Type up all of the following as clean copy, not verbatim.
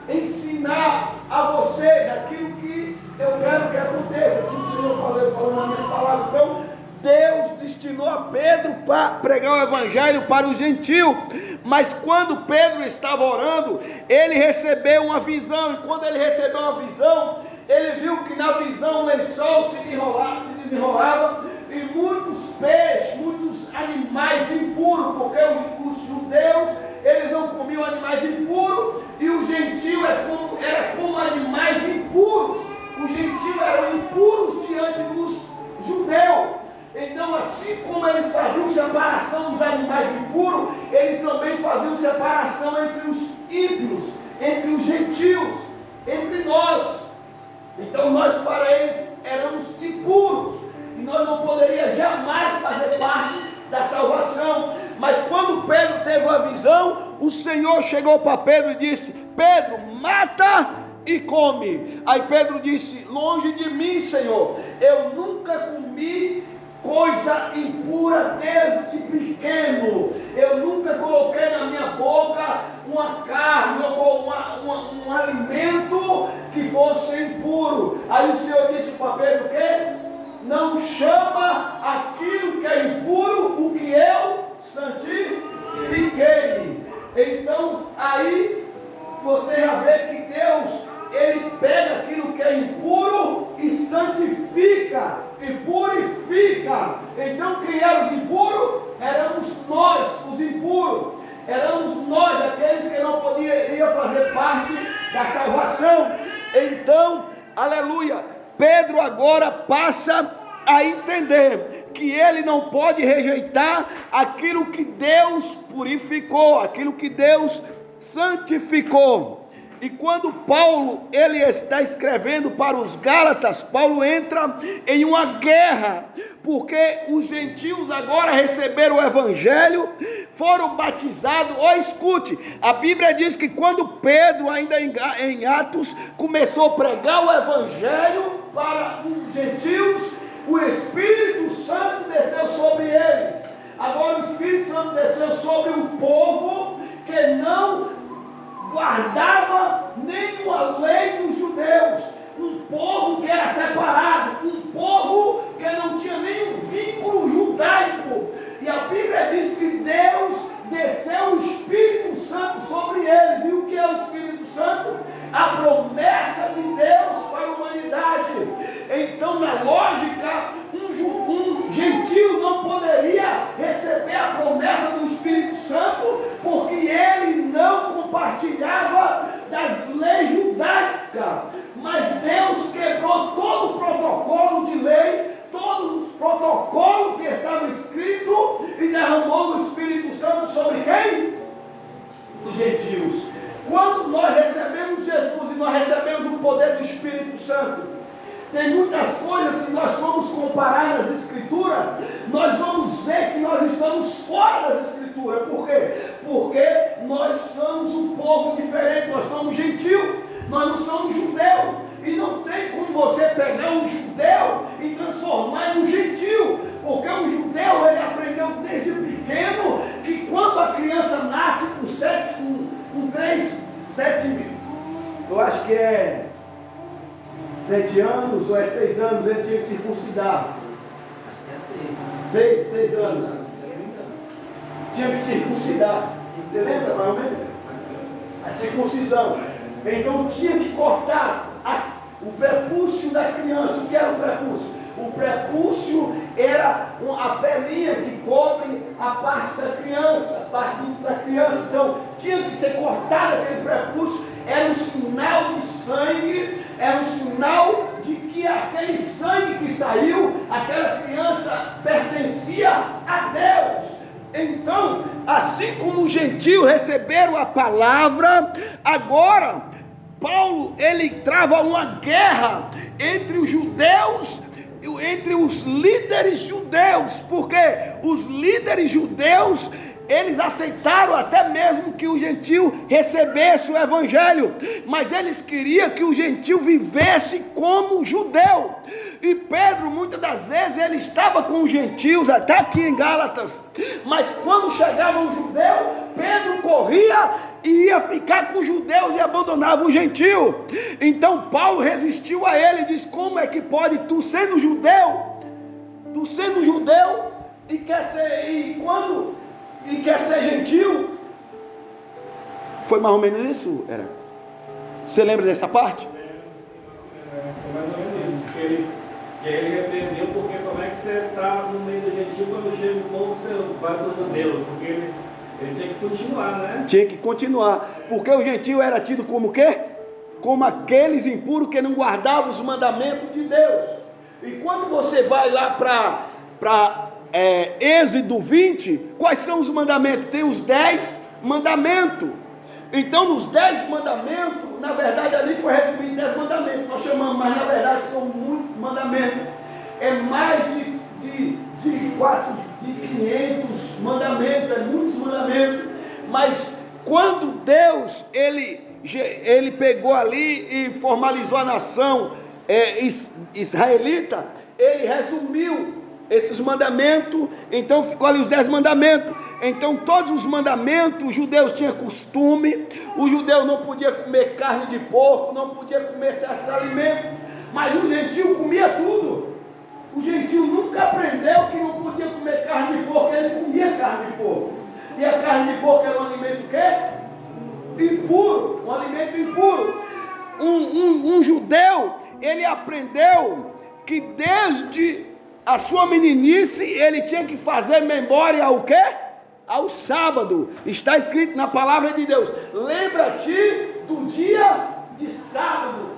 ensinar a vocês aquilo que eu quero que aconteça. Assim o Senhor falou nas minhas palavras. Então, Deus destinou a Pedro para pregar o evangelho para os gentios. Mas quando Pedro estava orando, ele recebeu uma visão. E quando ele recebeu uma visão, ele viu que na visão o lençol se desenrolava e muitos peixes, muitos animais impuros, porque os judeus, eles não comiam animais impuros, e o gentio era como animais impuros. Os gentios eram impuros diante dos judeus. Então, assim como eles faziam separação dos animais impuros, eles também faziam separação entre os ímpios, entre os gentios, entre nós. Então, nós para eles éramos impuros, e nós não poderíamos jamais fazer parte da salvação. Mas quando Pedro teve a visão, o Senhor chegou para Pedro e disse: Pedro, mata e come. Aí Pedro disse: longe de mim, Senhor, eu nunca comi coisa impura desde pequeno. Eu nunca coloquei na minha boca uma carne ou um alimento que fosse impuro. Aí o Senhor disse para Pedro: o quê? Não chama aquilo que é impuro o que eu santifiquei. Então aí você já vê que Deus, Ele pega aquilo que é impuro e santifica e purifica. Então quem eram os impuros? Éramos nós, os impuros. Éramos nós, aqueles que não poderiam fazer parte da salvação. Então, aleluia, Pedro agora passa a entender que ele não pode rejeitar aquilo que Deus purificou, aquilo que Deus santificou. E quando Paulo ele está escrevendo para os Gálatas, Paulo entra em uma guerra, porque os gentios agora receberam o evangelho, foram batizados. Escute, a Bíblia diz que quando Pedro, ainda em Atos, começou a pregar o evangelho para os gentios, o Espírito Santo desceu sobre eles. Agora o Espírito Santo desceu sobre um povo que não guardava nenhuma lei dos judeus, um povo que era separado, um povo que não tinha nenhum vínculo judaico. E a Bíblia diz que Deus desceu o Espírito Santo sobre eles. E o que é o Espírito Santo? A promessa de Deus para a humanidade. Então, na lógica, um gentio não poderia receber a promessa do Espírito Santo, porque ele não compartilhava das leis judaicas. Mas Deus quebrou todo o protocolo de lei, todos os protocolos que estavam escritos, e derramou o Espírito Santo sobre quem? Os gentios. Quando nós recebemos Jesus e nós recebemos o poder do Espírito Santo, tem muitas coisas, se nós formos comparar nas Escrituras, nós vamos ver que nós estamos fora das Escrituras. Por quê? Porque nós somos um povo diferente, nós somos gentios, nós não somos judeus. E não tem como você pegar um judeu e transformar em um gentio, porque o judeu, ele aprendeu desde pequeno que quando a criança nasce com 7, eu acho que é 7 anos ou é 6 anos, ele tinha que circuncidar. Acho que é 6 anos. Tinha que circuncidar. Você lembra, mais ou menos? A circuncisão. Então tinha que cortar o prepúcio da criança. O que era o prepúcio? O prepúcio era a pelinha que cobre a parte da criança, a parte da criança. Então tinha que ser cortado aquele prepúcio. Era um sinal de sangue, era um sinal de que aquele sangue que saiu, aquela criança pertencia a Deus. Então, assim como os gentios receberam a palavra, agora Paulo, ele trava uma guerra entre os judeus, entre os líderes judeus, porque os líderes judeus, eles aceitaram até mesmo que o gentio recebesse o evangelho, mas eles queriam que o gentio vivesse como judeu. E Pedro, muitas das vezes, ele estava com os gentios, até aqui em Gálatas, mas quando chegava um judeu, Pedro corria e ia ficar com os judeus e abandonava o gentio. Então Paulo resistiu a ele e disse: como é que pode, tu sendo judeu e quer ser gentil? Foi mais ou menos isso, Heráclito? Você lembra dessa parte? Foi mais ou menos isso. Que ele repreendeu, porque como é que você está no meio do gentil, quando chega o povo, você vai para os judeus? Porque ele tinha que continuar, né? Tinha que continuar, porque o gentil era tido como o quê? Como aqueles impuros que não guardavam os mandamentos de Deus. E quando você vai lá para Êxodo 20, quais são os mandamentos? Tem os 10 mandamentos. Então, nos 10 mandamentos, na verdade, ali foi resumido 10 mandamentos. Nós chamamos, mas na verdade são muitos mandamentos. É mais de 500 mandamentos, é muitos mandamentos. Mas quando Deus, ele pegou ali e formalizou a nação israelita, ele resumiu esses mandamentos, então ficou ali os 10 mandamentos. Então todos os mandamentos, os judeus tinham costume, os judeus não podiam comer carne de porco, não podiam comer certos alimentos, mas o gentil comia tudo. O gentil nunca aprendeu que não podia comer carne de porco, ele comia carne de porco. E a carne de porco era um alimento o quê? Impuro, um alimento impuro. Um judeu, ele aprendeu que desde a sua meninice, ele tinha que fazer memória ao quê? Ao sábado. Está escrito na palavra de Deus: lembra-te do dia de sábado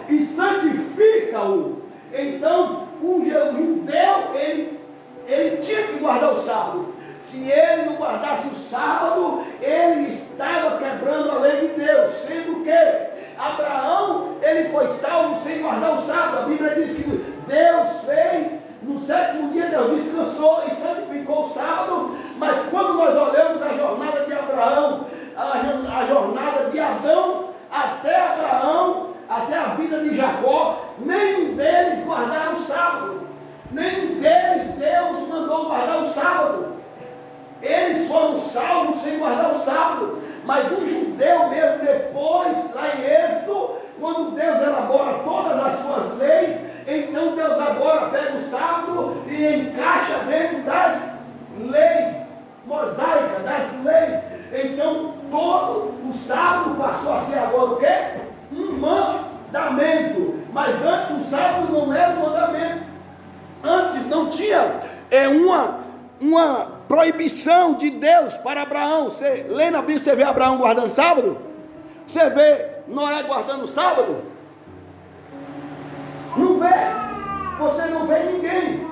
e santifica-o. Então, um judeu, ele tinha que guardar o sábado. Se ele não guardasse o sábado, ele estava quebrando a lei de Deus, sendo que Abraão, ele foi salvo sem guardar o sábado. A Bíblia diz que Deus fez, no 7º dia Deus descansou e santificou o sábado. Mas quando nós olhamos a jornada de Abraão, a jornada de Adão até Abraão, até a vida de Jacó, nenhum deles guardaram o sábado. Nenhum deles Deus mandou guardar o sábado. Eles foram salvos sem guardar o sábado. Mas um judeu mesmo, depois, lá em Êxodo, quando Deus elabora todas as suas leis, então Deus agora pega o sábado e encaixa dentro das leis mosaicas, das leis. Então todo o sábado passou a ser agora o quê? Um mandamento. Mas antes o sábado não era um mandamento. Antes não tinha uma proibição de Deus para Abraão. Você lê na Bíblia, você vê Abraão guardando sábado? Você vê Noé guardando sábado? Não vê. Você não vê ninguém.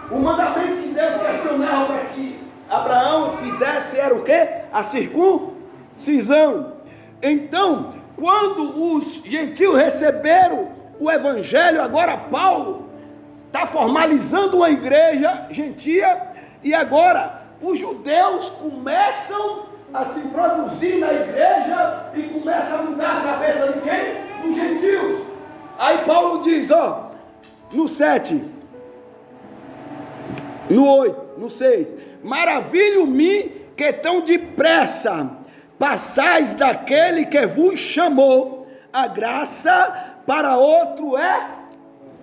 O mandamento que Deus questionava para que Abraão fizesse era o quê? A circuncisão. Então, quando os gentios receberam o evangelho, agora Paulo está formalizando uma igreja gentia. E agora os judeus começam a se introduzir na igreja e começam a mudar a cabeça de quem? Dos gentios. Aí Paulo diz, no 7, no 8, no 6: maravilho-me que tão depressa passais daquele que vos chamou a graça para outro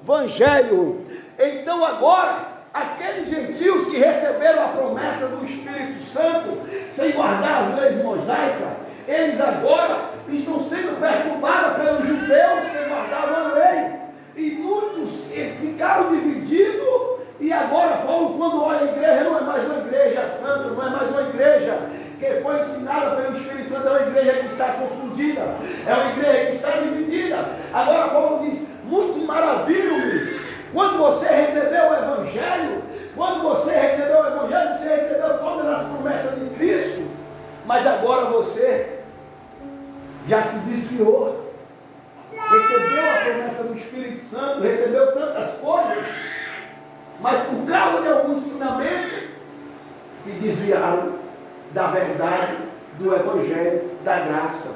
evangelho. Então agora, aqueles gentios que receberam a promessa do Espírito Santo, sem guardar as leis mosaicas, eles agora estão sendo perturbados pelos judeus que guardavam a lei. E muitos ficaram divididos. E agora Paulo, quando olha a igreja, não é mais uma igreja santa, não é mais uma igreja que foi ensinada pelo Espírito Santo, é uma igreja que está confundida, é uma igreja que está dividida. Agora Paulo diz: muito maravilha-me. Quando você recebeu o Evangelho, você recebeu todas as promessas de Cristo, mas agora você já se desviou. Recebeu a promessa do Espírito Santo, recebeu tantas coisas, mas por causa de algum ensinamento, se desviaram da verdade do Evangelho da graça.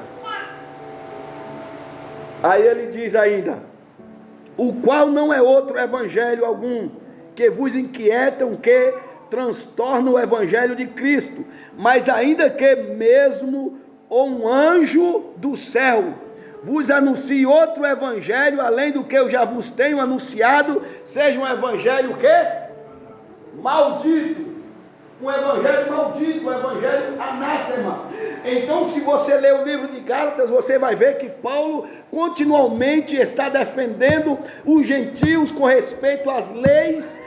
Aí ele diz ainda: o qual não é outro evangelho algum, que vos inquietam, que transtorna o evangelho de Cristo, mas ainda que mesmo um anjo do céu vos anuncie outro evangelho, além do que eu já vos tenho anunciado, seja um evangelho que? Maldito. Um evangelho maldito, um evangelho anátema. Então, se você ler o livro de Gálatas, você vai ver que Paulo continuamente está defendendo os gentios com respeito às leis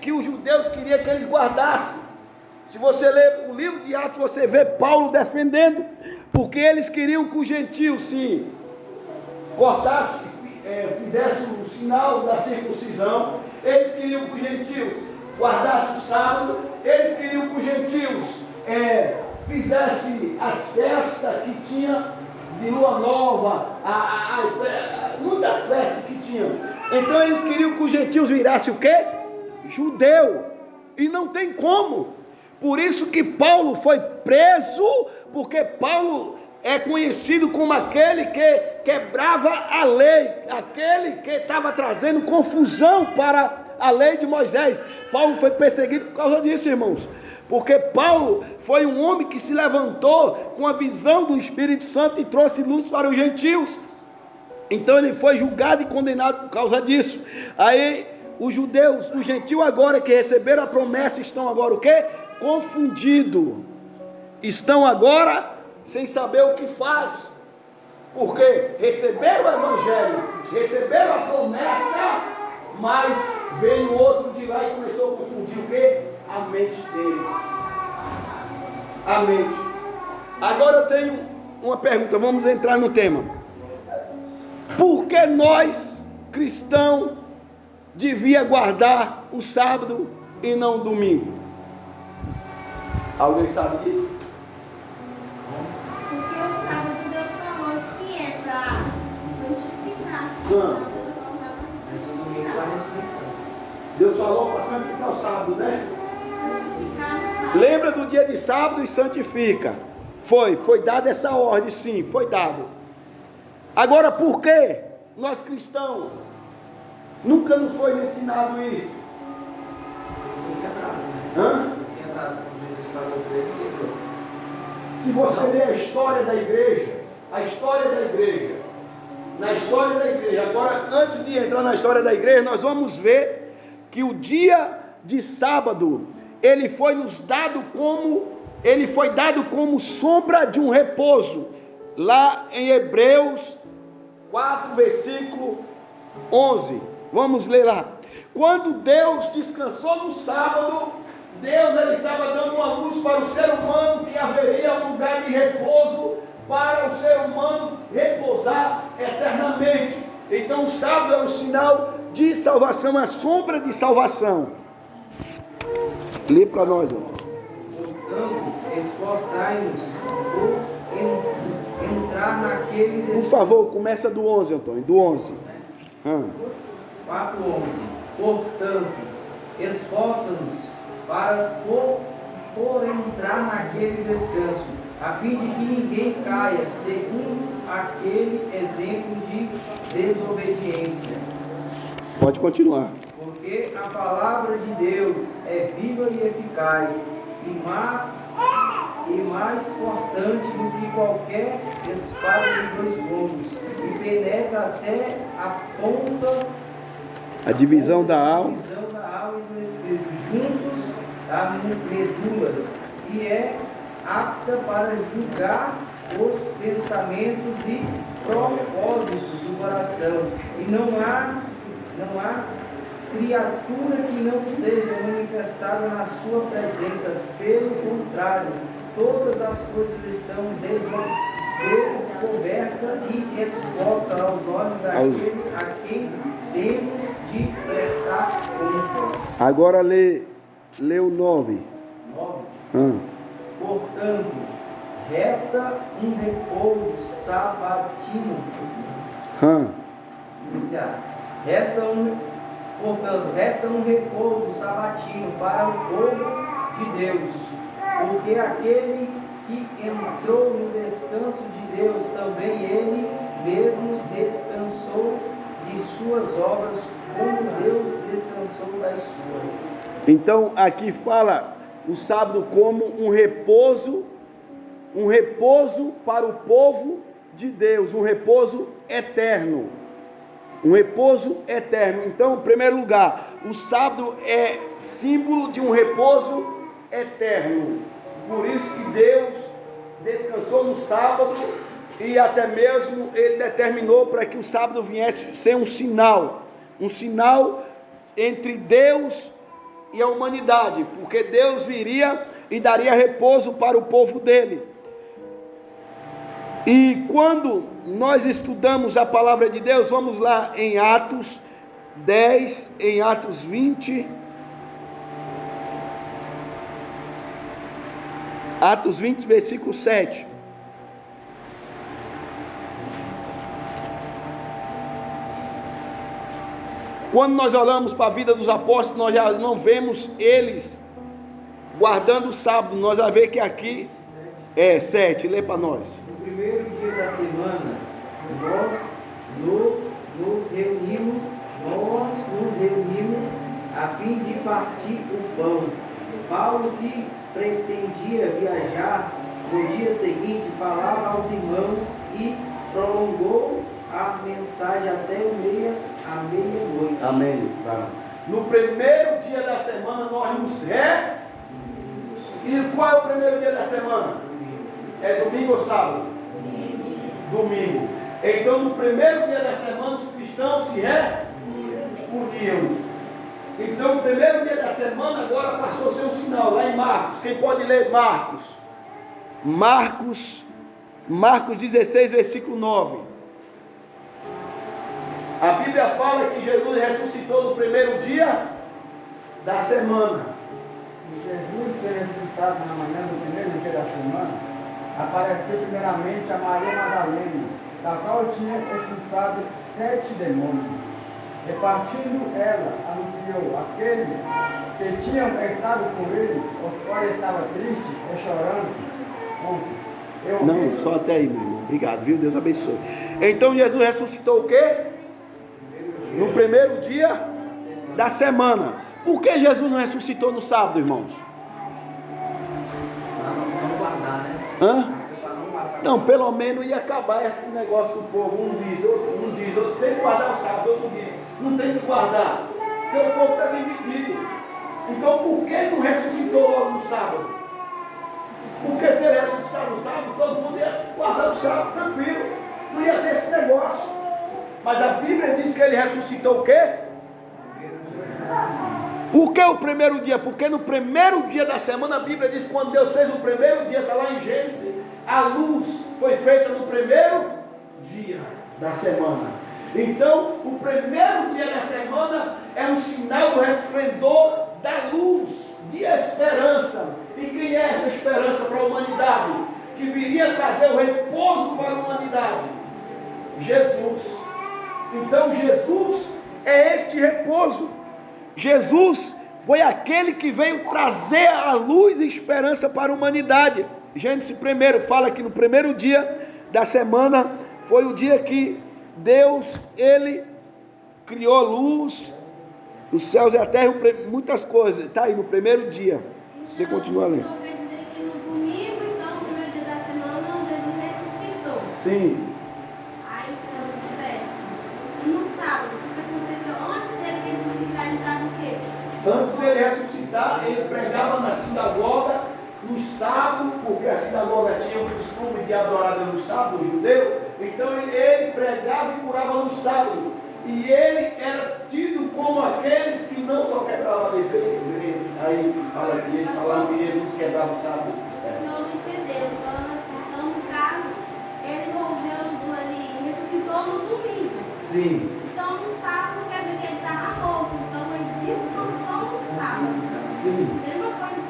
que os judeus queriam que eles guardassem. Se você ler o livro de Atos, você vê Paulo defendendo, porque eles queriam que os gentios se cortassem, fizessem o sinal da circuncisão. Eles queriam que os gentios guardassem o sábado. Eles queriam que os gentios fizessem as festas que tinha de lua nova, muitas festas que tinham. Então eles queriam que os gentios virassem o quê? Judeu. E não tem como. Por isso que Paulo foi preso, porque Paulo é conhecido como aquele que quebrava a lei, aquele que estava trazendo confusão para a lei de Moisés. Paulo foi perseguido por causa disso, irmãos, porque Paulo foi um homem que se levantou com a visão do Espírito Santo e trouxe luz para os gentios. Então ele foi julgado e condenado por causa disso. Aí os judeus, os gentios agora que receberam a promessa, estão agora o quê? Confundidos. Estão agora sem saber o que faz. Porque receberam o evangelho, receberam a promessa, mas veio outro de lá e começou a confundir o quê? A mente deles. A mente. Agora eu tenho uma pergunta, vamos entrar no tema. Por que nós, cristãos, devia guardar o sábado e não o domingo? Alguém sabe disso? Porque o sábado Deus falou que é para santificar. Deus falou para santificar o sábado, né? Lembra do dia de sábado e santifica. Foi dada essa ordem, sim, foi dado. Agora, por que nós cristãos nunca nos foi ensinado isso? Hã? Se você ler a história da igreja, na história da igreja, agora antes de entrar na história da igreja, nós vamos ver que o dia de sábado, ele foi dado como sombra de um repouso, lá em Hebreus 4, versículo 11, vamos ler lá. Quando Deus descansou no sábado, ele estava dando uma luz para o ser humano, que haveria um lugar de repouso para o ser humano repousar eternamente. Então o sábado é um sinal de salvação, a sombra de salvação. Lê para nós, Portanto, esforçai-nos por entrar naquele... Por favor, começa do 11, Antônio, do 11. 4:11. Portanto, esforça-nos para por entrar naquele descanso, a fim de que ninguém caia segundo aquele exemplo de desobediência. Pode continuar. Porque a palavra de Deus é viva e eficaz, e mais cortante do que qualquer espada de dois gumes, e penetra até a ponta, a divisão da alma e do espírito, juntos das medulas, e é apta para julgar os pensamentos e propósitos do coração. E não há criatura que não seja manifestada na sua presença. Pelo contrário, todas as coisas estão descobertas e expostas aos olhos daquele a quem temos de prestar contas. Agora lê o 9. Portanto, resta um repouso sabatino. Resta um repouso sabatino para o povo de Deus, porque aquele que entrou no descanso de Deus, também ele mesmo descansou de suas obras, como Deus descansou das suas. Então aqui fala o sábado como um repouso para o povo de Deus, um repouso eterno. Um repouso eterno. Então, em primeiro lugar, o sábado é símbolo de um repouso eterno. Por isso que Deus descansou no sábado e até mesmo Ele determinou para que o sábado viesse ser um sinal entre Deus e a humanidade, porque Deus viria e daria repouso para o povo dele. E quando nós estudamos a palavra de Deus, vamos lá em Atos 10, em Atos 20. Atos 20, versículo 7. Quando nós olhamos para a vida dos apóstolos, nós já não vemos eles guardando o sábado. Nós já vemos que aqui é 7, lê para nós. No primeiro dia da semana, nós nos reunimos a fim de partir o pão. Paulo, que pretendia viajar no dia seguinte, falava aos irmãos e prolongou a mensagem até a meia-noite. Amém. No primeiro dia da semana nós nos reunimos. E qual é o primeiro dia da semana? É domingo ou sábado? Domingo. Então no primeiro dia da semana os cristãos se reuniam. Então o primeiro dia da semana agora passou a ser um sinal lá em Marcos. Quem pode ler Marcos? Marcos 16, versículo 9. A Bíblia fala que Jesus ressuscitou no primeiro dia da semana. Jesus foi ressuscitado na manhã do primeiro dia da semana. Apareceu primeiramente a Maria Madalena, da qual tinha expulsado 7 demônios. E partindo ela, anunciou àqueles que tinham estado com ele, os quais estavam tristes e chorando. Não, só até aí, meu irmão. Obrigado, viu? Deus abençoe. Então Jesus ressuscitou o quê? No primeiro dia da semana. Por que Jesus não ressuscitou no sábado, irmãos? Para não guardar, né? Hã? Não, pelo menos ia acabar esse negócio do povo. Um diz, outro tem que guardar o sábado, outro diz, não tem que guardar. Porque o povo está dividido. Então por que não ressuscitou logo no sábado? Porque se ele ressuscitar no sábado, todo mundo ia guardar o sábado tranquilo. Não ia ter esse negócio. Mas a Bíblia diz que ele ressuscitou o quê? Por que o primeiro dia? Porque no primeiro dia da semana a Bíblia diz que quando Deus fez o primeiro dia, está lá em Gênesis, a luz foi feita no primeiro dia da semana. Então, o primeiro dia da semana é um sinal do resplendor da luz, de esperança. E quem é essa esperança para a humanidade? Que viria trazer o repouso para a humanidade? Jesus. Então Jesus é este repouso. Jesus foi aquele que veio trazer a luz e esperança para a humanidade. Gênesis 1 fala que no primeiro dia da semana foi o dia que Deus, Ele criou a luz, os céus e a terra, muitas coisas. Está aí no primeiro dia. Você continua lendo. Então quer dizer que no domingo, então, no primeiro dia da semana, Jesus ressuscitou. Sim. Aí ficou certo. E no sábado, o que aconteceu? Antes dele ressuscitar, ele estava o quê? Antes dele ressuscitar, ele pregava na sinagoga, no sábado, porque a sinagoga tinha o costume de adorar no sábado, o judeu. Então ele pregava e curava no sábado. E ele era tido como aqueles que não só quebravam a lei. Aí fala que eles falavam que Jesus quebrava o sábado. O senhor não entendeu. Então, no caso, ele morreu ali, ressuscitou no domingo. Sim. Então, no sábado quer dizer que ele estava morto. Então, ele descansou no sábado. Sim. Mesma coisa que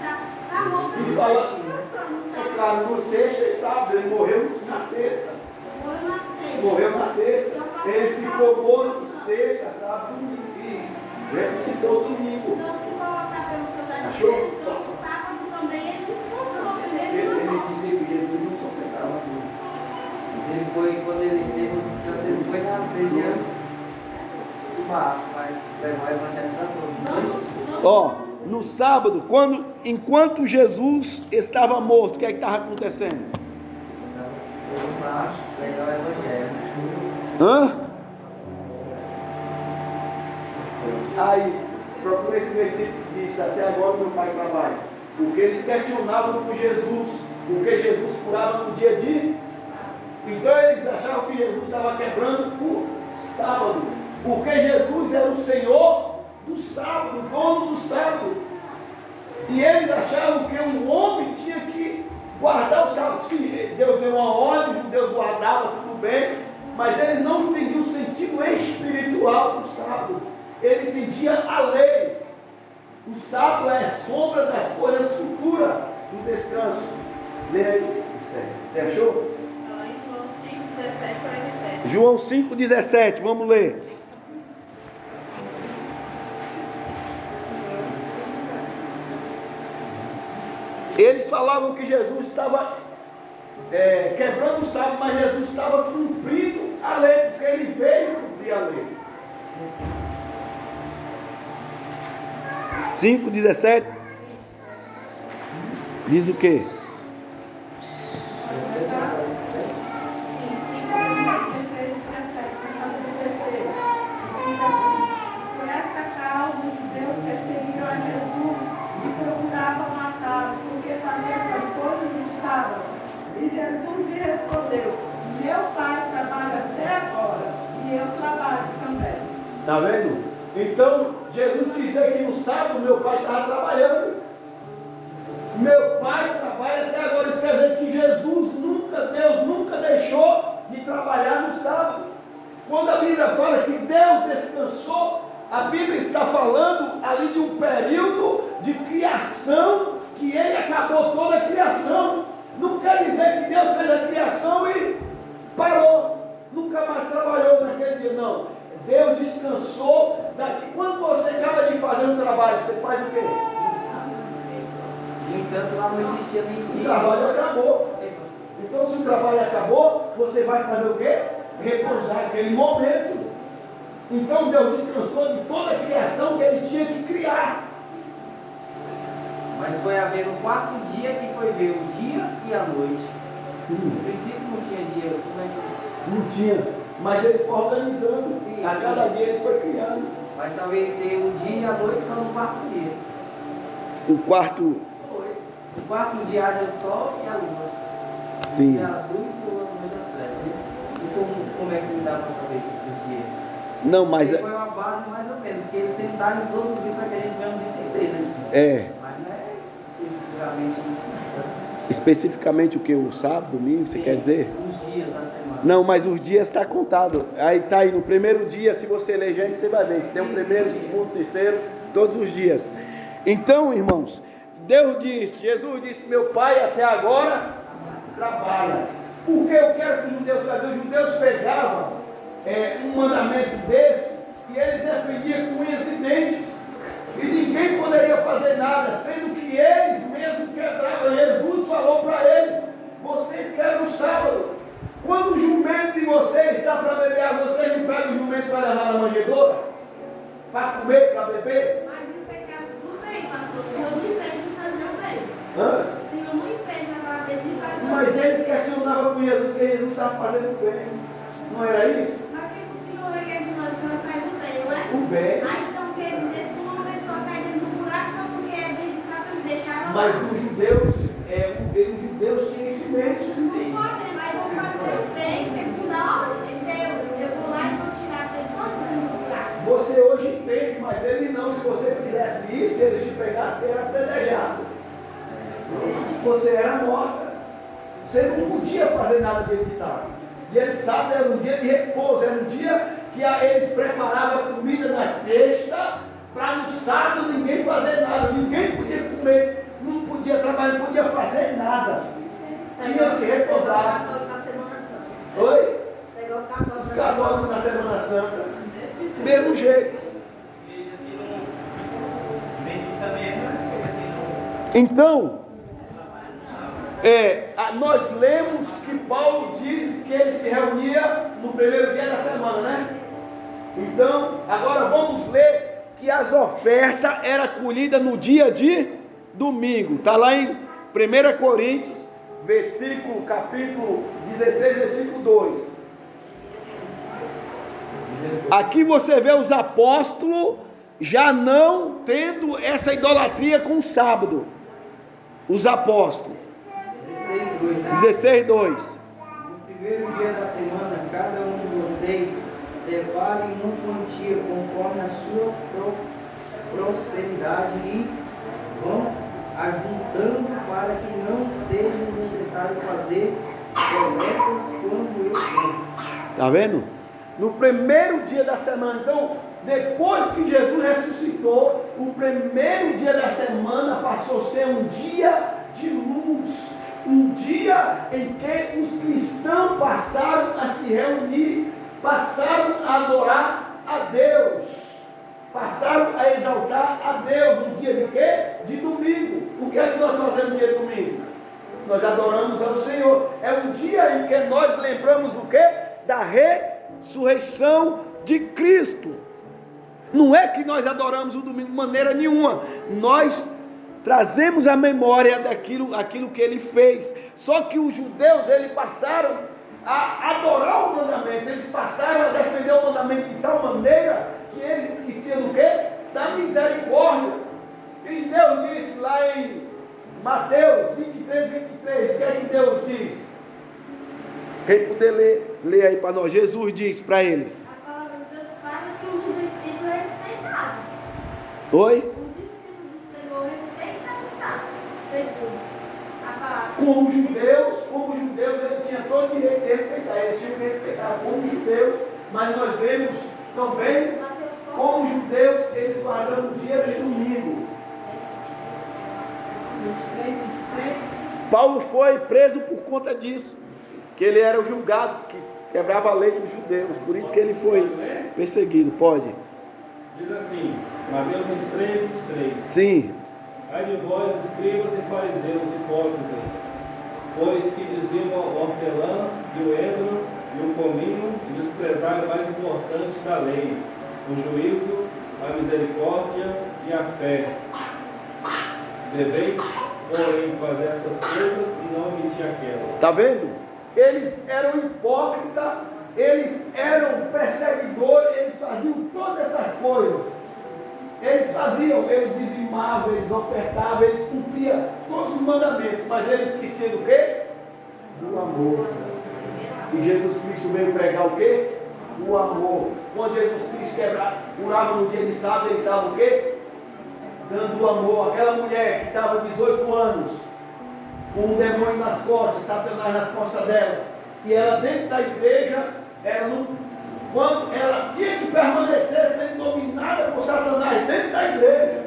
está morto, Sim, ele fala- está descansando. É claro, no sexta e sábado, ele morreu na sexta. Morreu na sexta. Morreu na sexta. Ele ficou morto sexta, sábado e ressuscitou domingo. Então, se colocar pelo seu Achou? dizendo, então, no sábado também ele descansou, Ele mesmo dizia que Jesus não sofregava tudo. Mas ele foi, quando ele teve o descanso, ele foi nas regiões do mar, mas levar o evangelho para todos. Ó, no sábado, enquanto Jesus estava morto, o que é que estava acontecendo? Então, foi embaixo, pregar o evangelho. Hã? Aí, procura esse versículo que diz: até agora meu pai trabalha. Porque eles questionavam com Jesus, porque Jesus curava no dia de. Então eles achavam que Jesus estava quebrando o sábado, porque Jesus era o Senhor do sábado, o dono do sábado. E eles achavam que um homem tinha que guardar o sábado. Se Deus deu uma ordem, os judeus guardavam, tudo bem, mas eles não entendiam o sentido espiritual do sábado. Ele entendia a lei. O sábado é sombra das coisas futuras do descanso. Leia aí, você achou? Lá em João 5, 17, 47. João 5,17, vamos ler. Eles falavam que Jesus estava quebrando o sábado, mas Jesus estava cumprindo a lei, porque ele veio cumprir a lei. 5,17 diz o quê? Por essa causa, os judeus perseguiram a Jesus e procuravam matá-lo, porque fazia essas coisas no sábado. E Jesus lhe respondeu: meu pai trabalha até agora, e eu trabalho também. Está vendo? Então, Jesus quis dizer que no sábado meu pai estava trabalhando. Meu pai trabalha até agora. Isso quer dizer que Deus nunca deixou de trabalhar no sábado. Quando a Bíblia fala que Deus descansou, a Bíblia está falando ali de um período de criação, que ele acabou toda a criação. Não quer dizer que Deus fez a criação e parou, nunca mais trabalhou naquele dia, não. Deus descansou daqui. Quando você acaba de fazer um trabalho, você faz o quê? No entanto, lá não existia nem O dia. trabalho acabou. Então, se o trabalho acabou, você vai fazer o quê? Repousar aquele momento. Então, Deus descansou de toda a criação que ele tinha que criar. Mas foi haver um quarto dia que foi ver o dia e a noite. No princípio não tinha dia. Como é que... Não tinha. Mas ele foi organizando. Sim, A sim. cada dia ele foi criando. Mas talvez ter o dia e a noite só no quarto dia. O quarto. Foi. No quarto dia haja o sol e a lua. Sim. E a luz e o ano das trevas. E como é que dá para saber o dia? Não, mas. Foi uma base mais ou menos, que eles tentaram introduzir para que a gente venha entender, né? É. Mas não é especificamente isso, sabe? Especificamente o que? O sábado, domingo, você Sim, quer dizer? Os dias da semana. Não, mas os dias está contado. Aí está aí, no primeiro dia, se você ler gente, você vai ver que tem o primeiro, o segundo, o terceiro, todos os dias. Então, irmãos, Jesus disse, meu pai até agora trabalha. Porque eu quero que os judeus façam. Os judeus pegavam um mandamento desse e eles defendiam com unhas e dentes. E ninguém poderia fazer nada, sendo que eles mesmos quebravam. Jesus falou para eles, vocês quebram o sábado. Quando o jumento de vocês está para beber água, vocês não pegam o jumento para levar na manjedoura? Para comer, para beber? Mas isso é caso do bem, pastor. O Senhor não impede de fazer o bem. Hã? O Senhor não impede na palavra dele de fazer o bem. Mas eles questionavam com Jesus que Jesus estava fazendo o bem. Não era isso? Mas o que o Senhor requer de nós que nós faz o bem, não é? O bem. Ah, então quer dizer que uma pessoa cai dentro do buraco só porque é dia de sábado deixaram. Mas os judeus tinham isso em mente. Não pode, mas eu vou fazer o bem segundo a ordem de Deus. Eu vou lá e vou tirar a pessoa do buraco. Você hoje entende, mas ele não. Se você fizesse isso, eles te pegassem, você era apedrejado. Você era morta. Você não podia fazer nada dia de sábado. Dia de sábado era um dia de repouso, era um dia que eles preparavam a comida na sexta, para no sábado ninguém fazer nada, ninguém podia comer, não podia trabalhar, não podia fazer nada. Tinha que repousar. Oi? Os católicos na Semana Santa. Mesmo jeito. Então, Nós lemos que Paulo disse que ele se reunia no primeiro dia da semana, né? Então, agora vamos ler que as ofertas eram colhidas no dia de domingo. Está lá em 1 Coríntios, capítulo 16, versículo 2. Aqui você vê os apóstolos já não tendo essa idolatria com o sábado. Os apóstolos. 16:2. No primeiro dia da semana, cada um de vocês separe uma quantia conforme a sua prosperidade e vão ajuntando para que não seja necessário fazer coletas quando eu for. Está vendo? No primeiro dia da semana. Então, depois que Jesus ressuscitou, o primeiro dia da semana passou a ser um dia de luz, um dia em que os cristãos passaram a se reunir, passaram a adorar a Deus, passaram a exaltar a Deus no dia de quê? De domingo. O que é que nós fazemos no dia de domingo? Nós adoramos ao Senhor. É um dia em que nós lembramos do quê? Da ressurreição de Cristo. Não é que nós adoramos o domingo de maneira nenhuma. Nós trazemos a memória aquilo que ele fez. Só que os judeus, eles passaram a adorar o mandamento. Eles passaram a defender o mandamento de tal maneira que eles esqueciam do quê? Da misericórdia. E Deus disse lá em Mateus 23, 23, o que é que Deus diz? Quem puder ler, lê aí para nós. Jesus diz para eles. A palavra de Deus fala que o discípulo é respeitado. Oi? O discípulo do Senhor respeita o sábado, segundo a palavra. Como os judeus, eles tinham todo o direito de respeitar. Eles tinham que respeitar como judeus, mas nós vemos também como os judeus, eles guardando o dia de domingo. 23, 23. Paulo foi preso por conta disso, que ele era o julgado, que quebrava a lei dos judeus, por isso que ele foi perseguido. Pode? Diz assim, Mateus 23, 23. Sim. Ai de vós, escribas e fariseus hipócritas, pois que diziam o hortelã e o endro e o cominho e desprezai o mais importante da lei, o juízo, a misericórdia e a fé. Deveis, porém, fazer estas coisas e não omitir aquelas. Está vendo? Eles eram hipócritas, eles eram perseguidores, eles faziam todas essas coisas. Eles faziam, eles dizimavam, eles ofertavam, eles cumpriam todos os mandamentos, mas eles esqueciam do quê? Do amor. E Jesus Cristo veio pregar o quê? O amor. Quando Jesus Cristo curava no dia de sábado, ele estava o quê? Dando o amor. Aquela mulher que estava 18 anos, com um demônio nas costas, Satanás nas costas dela, e ela dentro da igreja, quando ela tinha que permanecer sendo dominada por Satanás dentro da igreja,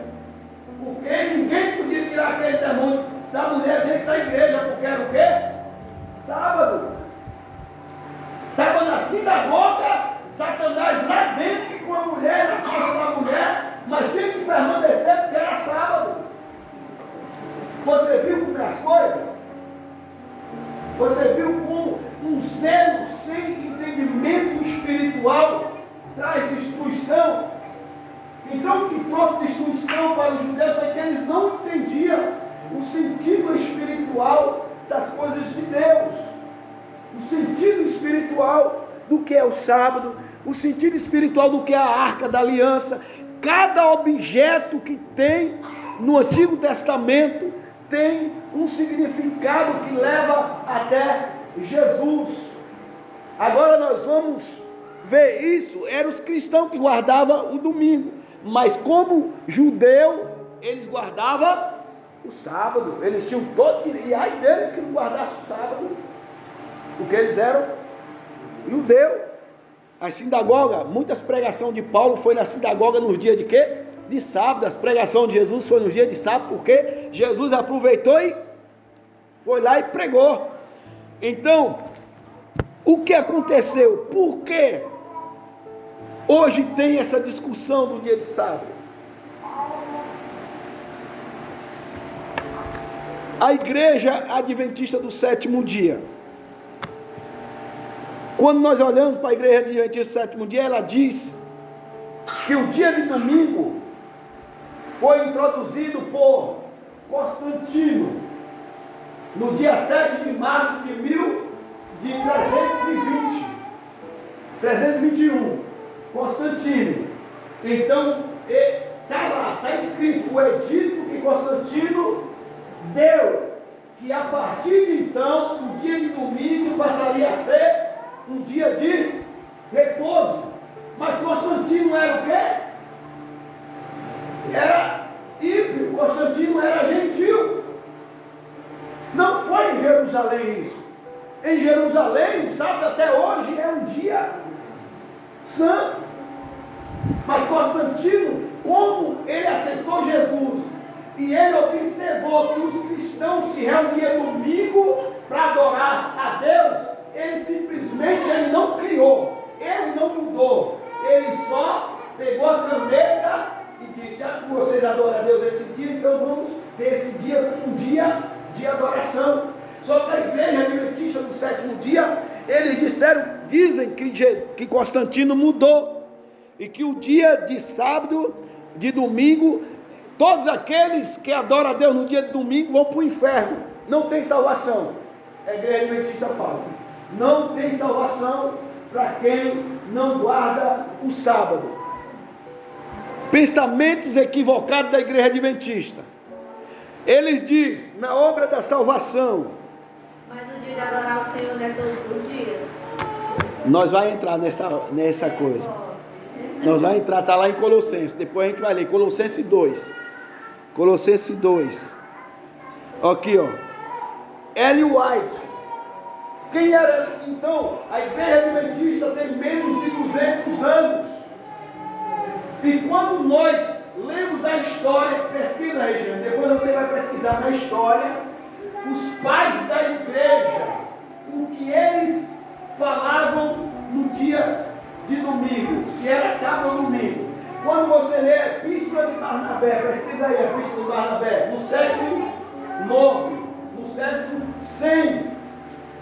porque ninguém podia tirar aquele demônio da mulher dentro da igreja, porque era o quê? Sábado. Estava na sinagoga, Satanás lá dentro com a mulher, nas costas da mulher, mas tinha que permanecer porque era sábado. Você viu como é as coisas? Você viu como um zelo sem entendimento espiritual traz destruição? Então o que trouxe destruição para os judeus é que eles não entendiam o sentido espiritual das coisas de Deus. O sentido espiritual do que é o sábado, o sentido espiritual do que é a arca da aliança. Cada objeto que tem no Antigo Testamento tem um significado que leva até Jesus. Agora nós vamos ver isso. Eram os cristãos que guardavam o domingo, mas como judeu, eles guardavam o sábado. Eles tinham todo, e ai deles que não guardassem o sábado, porque eles eram judeus. A sinagoga, muitas pregações de Paulo foi na sinagoga nos dias de quê? De sábado. As pregações de Jesus foi no dia de sábado, porque Jesus aproveitou e foi lá e pregou. Então, o que aconteceu? Por que hoje tem essa discussão do dia de sábado? A igreja adventista do sétimo dia. Quando nós olhamos para a igreja adventista do sétimo dia, ela diz que o dia de domingo foi introduzido por Constantino no dia 7 de março de 321. Constantino. Então, está lá, está escrito o edito que Constantino deu, que a partir de então, o dia de domingo passaria a ser um dia de repouso. Mas Constantino era o quê? Era ímpio, Constantino era gentil. Não foi em Jerusalém isso. Em Jerusalém, o sábado até hoje é um dia santo. Mas Constantino, como ele aceitou Jesus e ele observou que os cristãos se reuniam domingo para adorar a Deus, ele simplesmente não criou, ele não mudou, ele só pegou a caneta e disse: já que vocês adoram a Deus esse dia, então vamos ter esse dia como um dia de adoração. Só que a igreja adventista do sétimo dia, eles dizem que Constantino mudou, e que o dia de sábado, de domingo, todos aqueles que adoram a Deus no dia de domingo vão para o inferno, não tem salvação. A igreja adventista fala: não tem salvação para quem não guarda o sábado. Pensamentos equivocados da igreja adventista. Eles dizem, na obra da salvação, mas o dia de adorar o Senhor não é todos os dias? Nós vamos entrar nessa coisa. Nós vamos entrar, está lá em Colossenses. Depois a gente vai ler Colossenses 2. Colossenses 2. Aqui, ó. Ellen White. Quem era? Então, a igreja adventista tem menos de 200 anos. E quando nós lemos a história, pesquisa, Regiane, depois você vai pesquisar na história, os pais da igreja, o que eles falavam no dia de domingo, se era sábado ou domingo. Quando você lê a Epístola de Barnabé, pesquisa aí a Epístola de Barnabé, no século 9, no século 100,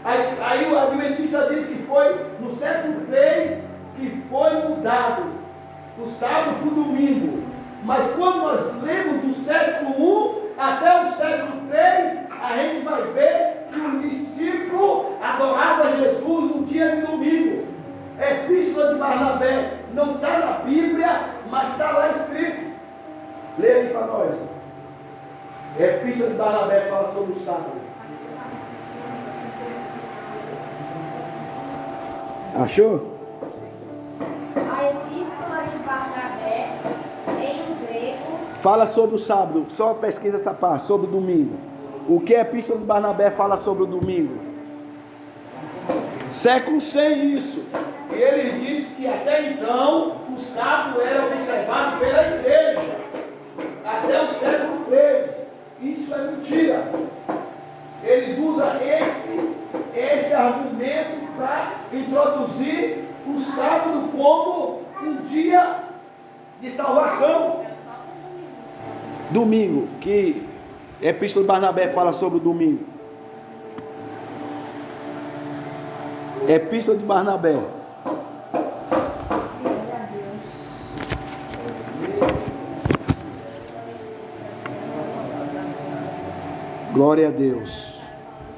aí o Adventista diz que foi no século 3 que foi mudado do sábado para o domingo. Mas quando nós lemos do século 1 até o século 3, a gente vai ver que o discípulo adorava Jesus no dia de domingo. Epístola de Barnabé não está na Bíblia, mas está lá escrito. Lê aí para nós. Epístola de Barnabé fala sobre o sábado. Achou? A Epístola de Barnabé, em grego, Fala sobre o sábado. Só pesquisa essa parte, sobre o domingo. O que a Epístola de Barnabé fala sobre o domingo? Século 100 isso. E ele diz que até então o sábado era observado pela igreja. Até o século 3. Isso é mentira. Eles usam esse argumento para introduzir o sábado como um dia de salvação. Domingo, que a Epístola de Barnabé fala sobre o domingo. Epístola de Barnabé. Glória a Deus.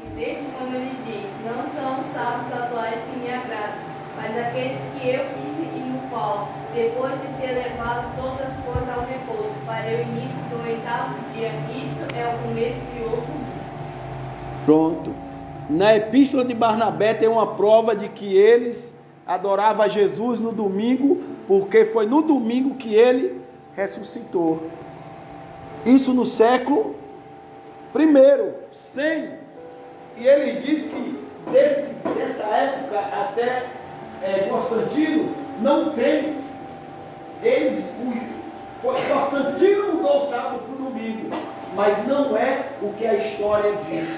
e veja como ele diz: não são os sábados atuais que me agradam, mas aqueles que eu fiz e no qual, depois de ter levado todas as coisas ao repouso, para o início do 8º dia. Isso é o começo de outro dia. Pronto. Na Epístola de Barnabé tem uma prova de que eles adoravam Jesus no domingo, porque foi no domingo que ele ressuscitou. Isso no século I, 100. E ele diz que dessa época até Constantino não tem. Constantino mudou o sábado para o domingo, mas não é o que a história diz.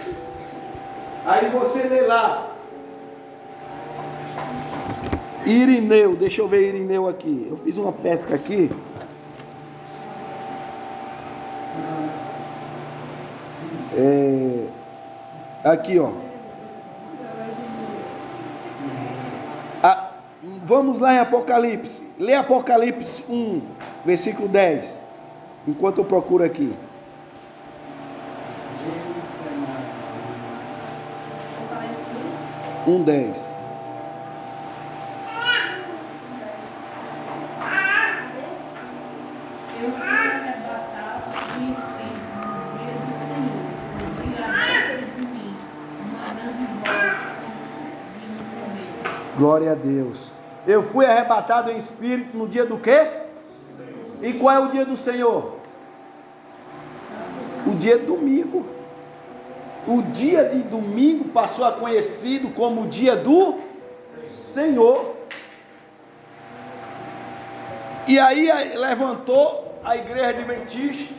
Aí você lê lá Irineu, deixa eu ver Irineu aqui. Eu fiz uma pesca aqui. Aqui, ó. Vamos lá em Apocalipse. Lê Apocalipse 1, versículo 10. Enquanto eu procuro aqui. Apocalipse 1:10. Eu fui arrebatado do Espírito no dia do Senhor, e acerca de mim, uma grande voz como de um cometa. Glória a Deus. Eu fui arrebatado em espírito no dia do quê? E qual é o dia do Senhor? O dia de domingo. O dia de domingo passou a conhecido como o dia do Senhor. E aí levantou a igreja adventista.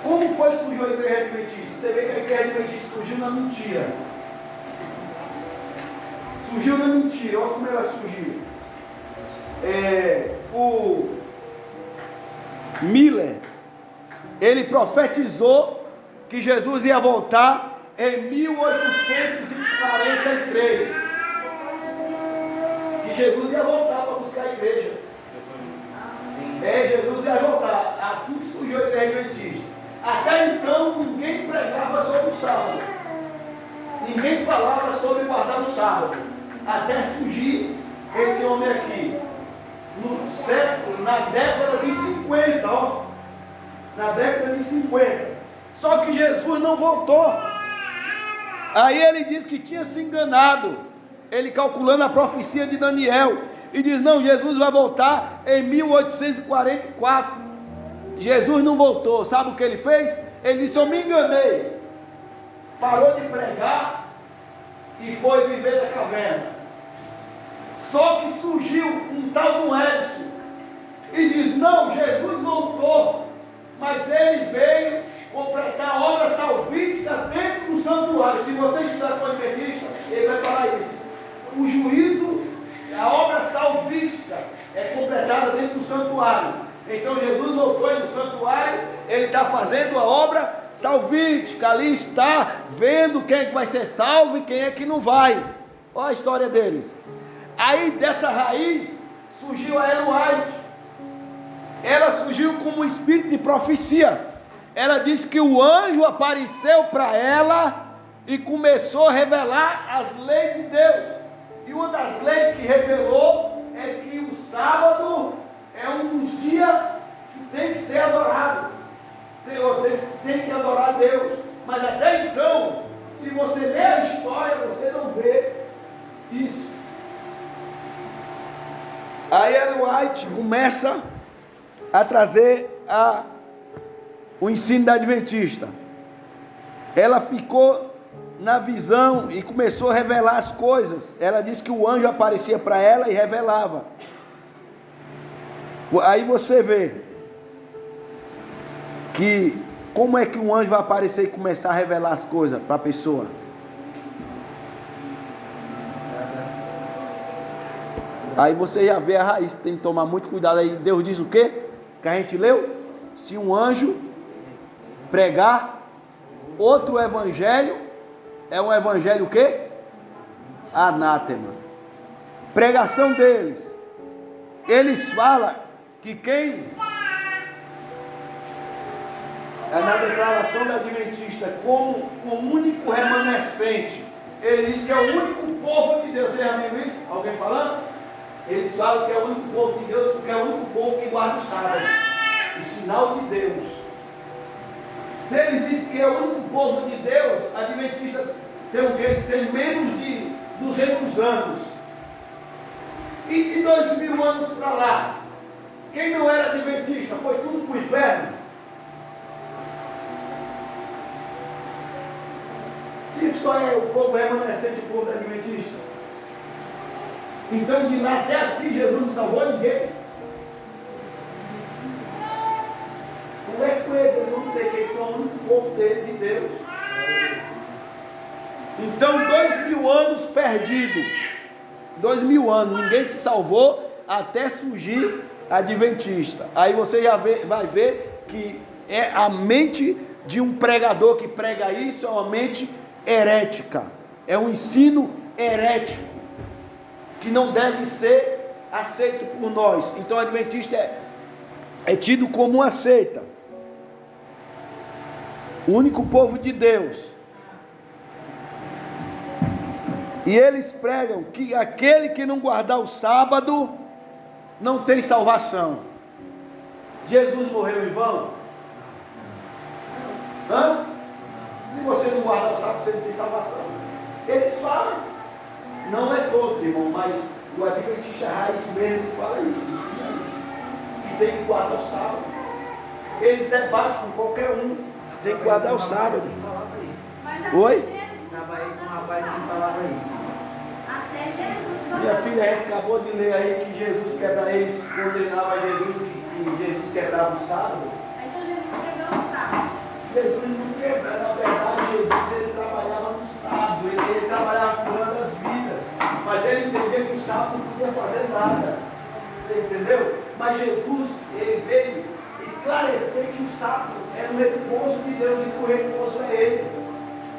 Como foi que surgiu a igreja adventista? Você vê que a igreja adventista surgiu na mentira. Surgiu na mentira, olha como ela surgiu. O Miller, ele profetizou que Jesus ia voltar em 1843. Que Jesus ia voltar para buscar a igreja. Jesus ia voltar. Assim que surgiu a igreja adventista. Até então ninguém pregava sobre o sábado. Ninguém falava sobre guardar o sábado. Até surgir esse homem aqui. No século, na década de 50, ó. Na década de 50. Só que Jesus não voltou. Aí ele diz que tinha se enganado. Ele calculando a profecia de Daniel. E diz, não, Jesus vai voltar em 1844. Jesus não voltou. Sabe o que ele fez? Ele disse, eu me enganei. Parou de pregar e foi viver na caverna. Só que surgiu um tal do Edson e diz, não, Jesus voltou, mas ele veio completar a obra salvífica dentro do santuário. Se você estudar com o adventista, ele vai falar isso. O juízo, a obra salvífica é completada dentro do santuário. Então Jesus voltou no santuário, ele está fazendo a obra salvífica, ali está vendo quem é que vai ser salvo e quem é que não vai. Olha a história deles. Aí dessa raiz surgiu a Ellen White. Ela surgiu como um espírito de profecia. Ela disse que o anjo apareceu para ela e começou a revelar as leis de Deus. E uma das leis que revelou é que o sábado é um dos dias que tem que ser adorado. Tem que adorar a Deus. Mas até então, se você ler a história, você não vê isso. Aí Ellen White começa a trazer o ensino da adventista. Ela ficou na visão e começou a revelar as coisas. Ela disse que o anjo aparecia para ela e revelava. Aí você vê que como é que um anjo vai aparecer e começar a revelar as coisas para a pessoa? Aí você já vê a raiz, tem que tomar muito cuidado. Aí Deus diz o quê? Que a gente leu? Se um anjo pregar outro evangelho, é um evangelho o quê? Anátema. Pregação deles. Eles falam que quem é na declaração da adventista como o único remanescente. Ele diz que é o único povo de Deus. Você já viu isso? Alguém falando? Eles falam que é o único povo de Deus porque é o único povo que guarda o sábado. O sinal de Deus. Se ele diz que é o único povo de Deus, a adventista tem o quê? Tem menos de 200 anos. E de 2000 anos para lá, quem não era adventista foi tudo para o inferno. Se só é o povo remanescente, o povo adventista. Então de lá até aqui Jesus não salvou ninguém. Converse com eles, eles vão dizer que eles são o único povo de Deus. Então 2000 anos perdidos. 2000 anos, ninguém se salvou até surgir adventista. Aí você já vai ver que é a mente de um pregador que prega isso é uma mente herética. É um ensino herético que não deve ser aceito por nós. Então o adventista é tido como uma seita. O único povo de Deus. E eles pregam que aquele que não guardar o sábado não tem salvação. Jesus morreu em vão? Hã? Se você não guardar o sábado, você não tem salvação. Eles falam, não é todos, irmão, mas o adventista raiz mesmo fala isso, ensina isso, que tem que guardar o sábado. Eles debatem com qualquer um, tem que guardar o sábado. Oi? Trabalhei com um rapaz que falava isso. Até Jesus. Minha filha, a gente acabou de ler aí que Jesus quebra, eles condenavam Jesus, que Jesus quebrava o sábado. Então Jesus quebrou o sábado. Jesus não quebrava, na verdade, Jesus ele trabalhava no sábado, ele trabalhava curando as vidas, mas ele entendia que o sábado não podia fazer nada. Você entendeu? Mas Jesus, ele veio esclarecer que o sábado era o repouso de Deus e que o repouso é ele.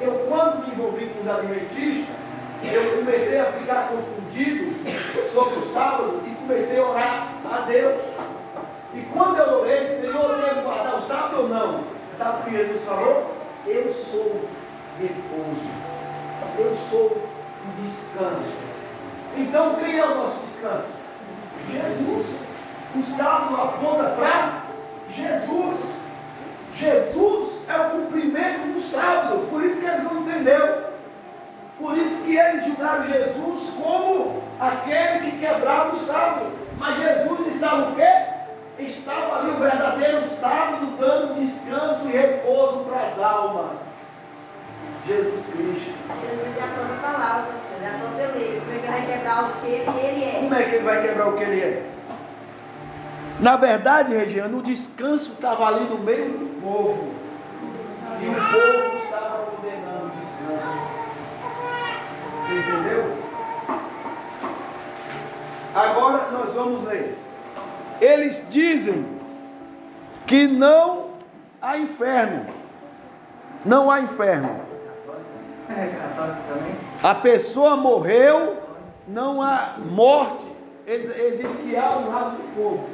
Eu, quando me envolvi com os adventistas, eu comecei a ficar confundido sobre o sábado e comecei a orar a Deus. E quando eu orei, Senhor, eu devo guardar o sábado ou não? Sabe o que Jesus falou? Eu sou repouso. Eu sou o descanso. Então, quem é o nosso descanso? Jesus. O sábado aponta para Jesus. Jesus é o cumprimento do sábado. Por isso que eles não entenderam. Por isso que eles julgaram Jesus como aquele que quebrava o sábado. Mas Jesus estava o quê? Estava ali o verdadeiro sábado, dando descanso e repouso para as almas. Jesus Cristo. Jesus já falou palavras, já falou peleiro. Como é que ele vai quebrar o que ele é? Como é que ele vai quebrar o que ele é? Na verdade, Regiane, o descanso estava ali no meio do povo. E o povo estava condenando o descanso. Você entendeu? Agora nós vamos ler. Eles dizem que não há inferno. Não há inferno. A pessoa morreu, não há morte. Ele diz que há um lago de fogo.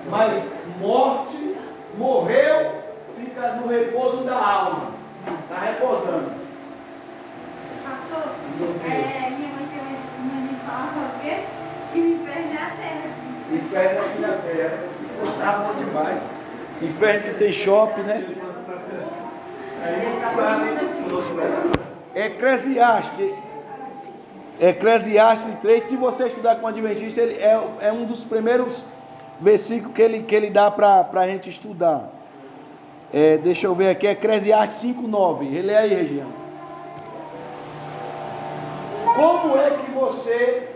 Mas morte, morreu, fica no repouso da alma. Está repousando. Pastor, minha mãe tem uma mania de falar sobre o quê? Que o inferno é a terra. Inferno aqui na terra. Se fosse tava bom demais. Inferno que tem shopping, né? Eclesiastes 3, se você estudar com o adventista, ele é um dos primeiros versículos que ele dá para a gente estudar. Deixa eu ver aqui, Eclesiastes 5:9. Relê aí, Região. Como é que você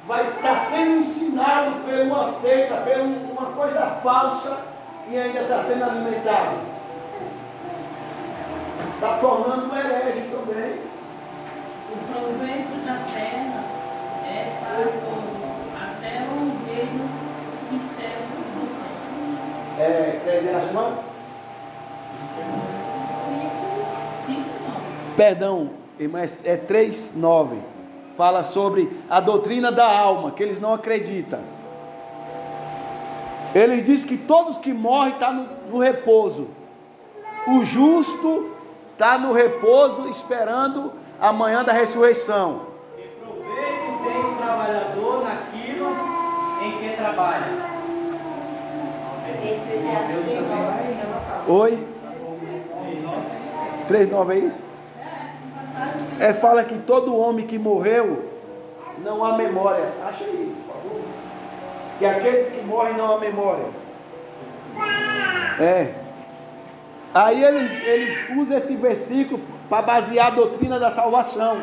vai estar sendo ensinado por uma seita, por uma coisa falsa e ainda está sendo alimentado? Está tornando um herege também. O proveito da terra é para todos, até o reino sincero do reino. Eclesiastes não? 5:9. Perdão, mas é 3:9. Fala sobre a doutrina da alma, que eles não acreditam. Ele diz que todos que morrem estão no repouso. O justo está no repouso, esperando a manhã da ressurreição. Que proveito tem o trabalhador naquilo em que trabalha. Deus também vai relatar. Oi? 3:9 é isso? Fala que todo homem que morreu não há memória. Acha aí, por favor. Que aqueles que morrem não há memória. Aí eles usam esse versículo para basear a doutrina da salvação.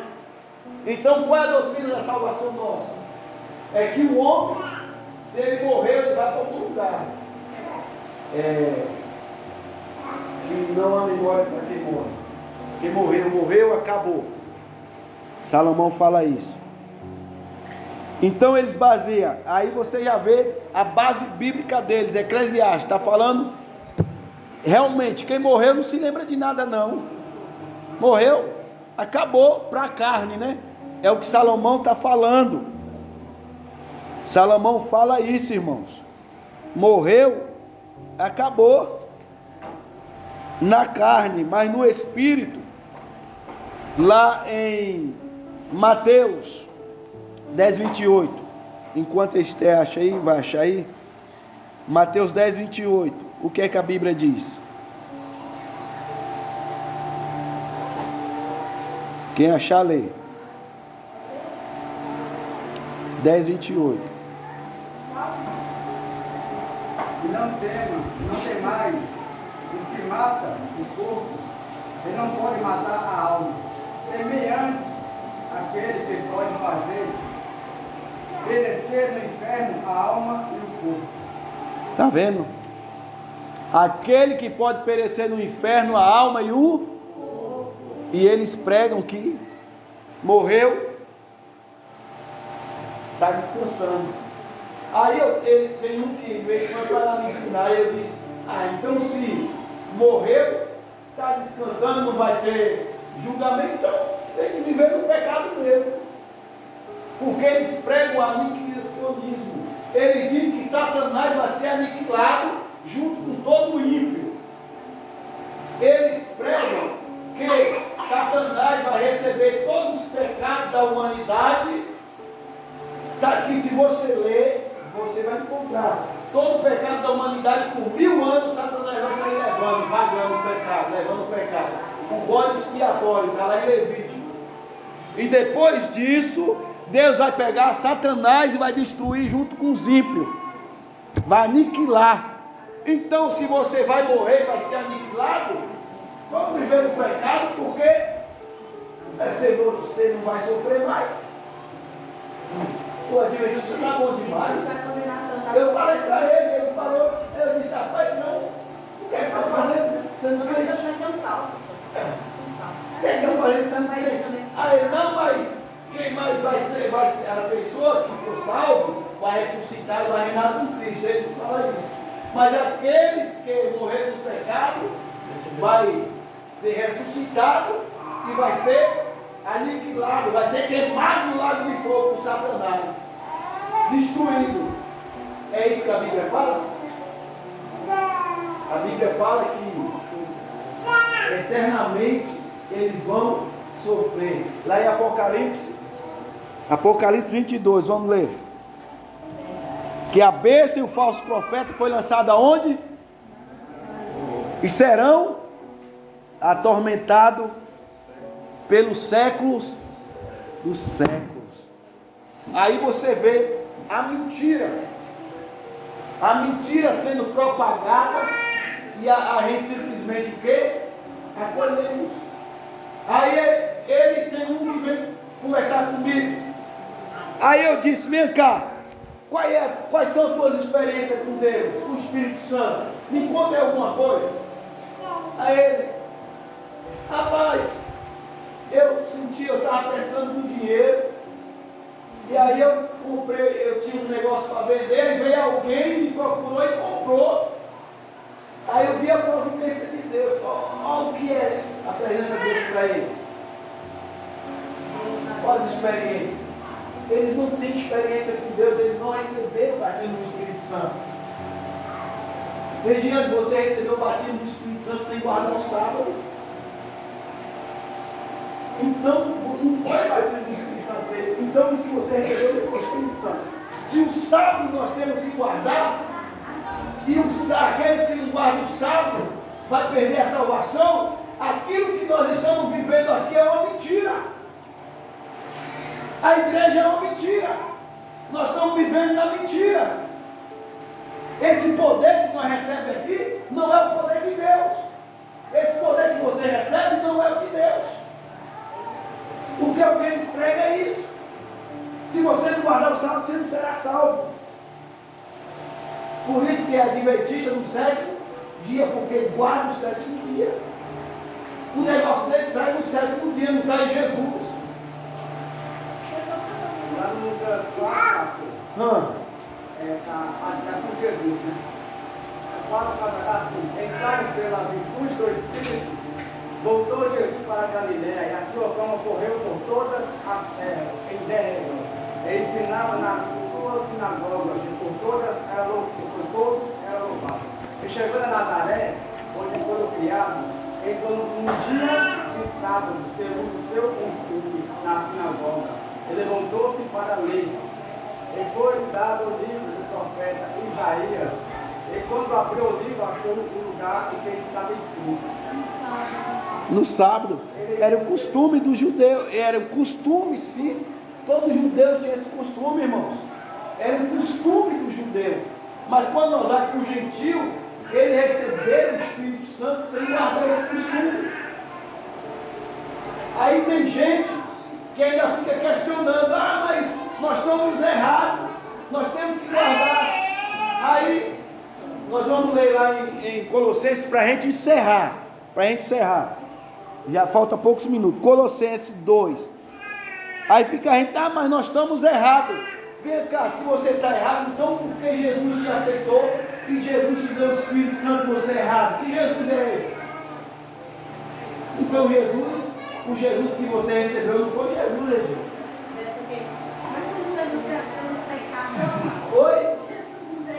Então qual é a doutrina da salvação nossa? É que o homem, se ele morreu, ele vai para outro lugar. Que não há memória para quem morre. Quem morreu, acabou. Salomão fala isso. Então eles baseiam. Aí você já vê a base bíblica deles. Eclesiastes está falando realmente, quem morreu não se lembra de nada não. Morreu, acabou para a carne, né? É o que Salomão está falando. Salomão fala isso, irmãos. Morreu, acabou na carne, mas no espírito. Lá em Mateus 10, 28. Enquanto Esther acha aí, vai achar aí. Mateus 10, 28. O que é que a Bíblia diz? Quem achar, lê. 10, 28. E não temais os que matam o corpo, ele não pode matar a alma. Temei antes aquele que pode fazer perecer no inferno a alma e o corpo. Está vendo? Aquele que pode perecer no inferno a alma e o... E eles pregam que morreu, está descansando. Aí ele tem um que veio para me ensinar, e eu disse, então se morreu, está descansando, não vai ter julgamento, então tem que viver no pecado mesmo. Porque eles pregam o aniquilacionismo. Ele diz que Satanás vai ser aniquilado junto com todo o ímpio. Eles pregam que Satanás vai receber todos os pecados da humanidade, que se você ler, você vai encontrar todo o pecado da humanidade por 1000 anos. Satanás vai sair levando, vagando o pecado, o bode expiatório, está lá em Levítico. E depois disso, Deus vai pegar Satanás e vai destruir junto com os ímpios, vai aniquilar. Então, se você vai morrer, vai ser aniquilado, vamos viver no pecado, porque você não vai sofrer mais. O adventista está bom demais. Eu falei para ele, ele falou, eu disse, rapaz, não, o que é que está fazendo? Você não acredita? O que é que está fazendo? Você não acredita? Aí ele, não, mas quem mais vai ser a pessoa que for salvo, vai ressuscitar e vai reinar com Cristo. Eles falam isso. Mas aqueles que morreram no pecado, vai ser ressuscitado e vai ser aniquilado, vai ser queimado no lago de fogo por Satanás, destruído. É isso que a Bíblia fala? A Bíblia fala que eternamente eles vão sofrer. Lá em Apocalipse 22, vamos ler. Que a besta e o falso profeta foi lançado aonde? E serão atormentados pelos séculos dos séculos. Aí você vê a mentira sendo propagada, e a gente simplesmente o quê? Acolhemos. Aí ele tem um que vem conversar comigo. Aí eu disse, vem cá, quais são as tuas experiências com Deus, com o Espírito Santo? Me conta alguma coisa. Aí ele, rapaz, eu estava precisando de um dinheiro, e aí eu tinha um negócio para vender, e veio alguém, me procurou e comprou. Aí eu vi a providência de Deus. Olha o que é a presença de Deus para eles. Olha as experiências. Eles não têm experiência com Deus, eles não receberam o batismo do Espírito Santo. Regiane, você recebeu o batismo do Espírito Santo sem guardar o sábado? Então, não foi batismo do Espírito Santo. Então, isso que você recebeu foi o Espírito Santo. Se o sábado nós temos que guardar, e aqueles que não guardam o sábado vai perder a salvação, aquilo que nós estamos vivendo aqui é uma mentira. A igreja é uma mentira. Nós estamos vivendo na mentira. Esse poder que nós recebemos aqui não é o poder de Deus. Esse poder que você recebe não é o de Deus. Porque o que eles pregam é isso. Se você não guardar o sábado, você não será salvo. Por isso que é adventista no 7º dia, porque guarda o 7º dia. O negócio dele está no 7º dia, não está em Jesus. Lá no Lucas 4, está com Jesus, né? assim, então, pela virtude do Espírito, voltou Jesus para a Galiléia, e a sua fama correu por todas as terras, em derredor. Ele ensinava nas suas sinagogas, e por todos era louvado. E chegando a Nazaré, onde foi criado, entrou num dia de sábado, segundo o seu costume, na sinagoga. Ele levantou-se para ler. E foi dado o livro do profeta Isaías. E quando abriu o livro, achou o lugar em que estava escrito. No sábado. Era o costume do judeu. Era o costume, sim. Todo judeu tinha esse costume, irmãos. Era o costume do judeu. Mas quando nós olhamos para o gentil, ele recebeu o Espírito Santo sem guardar esse costume. Aí tem gente que ainda fica questionando: mas nós estamos errados, nós temos que guardar. Aí nós vamos ler lá em Colossenses para a gente encerrar. Já falta poucos minutos. Colossenses 2. Aí fica a gente: mas nós estamos errados. Vem cá, se você está errado, então por que Jesus te aceitou e Jesus te deu o Espírito Santo, você é errado? Que Jesus é esse? Então o Jesus que você recebeu não foi Jesus, Egil. Mas Jesus é dos pecadores. Foi? Jesus não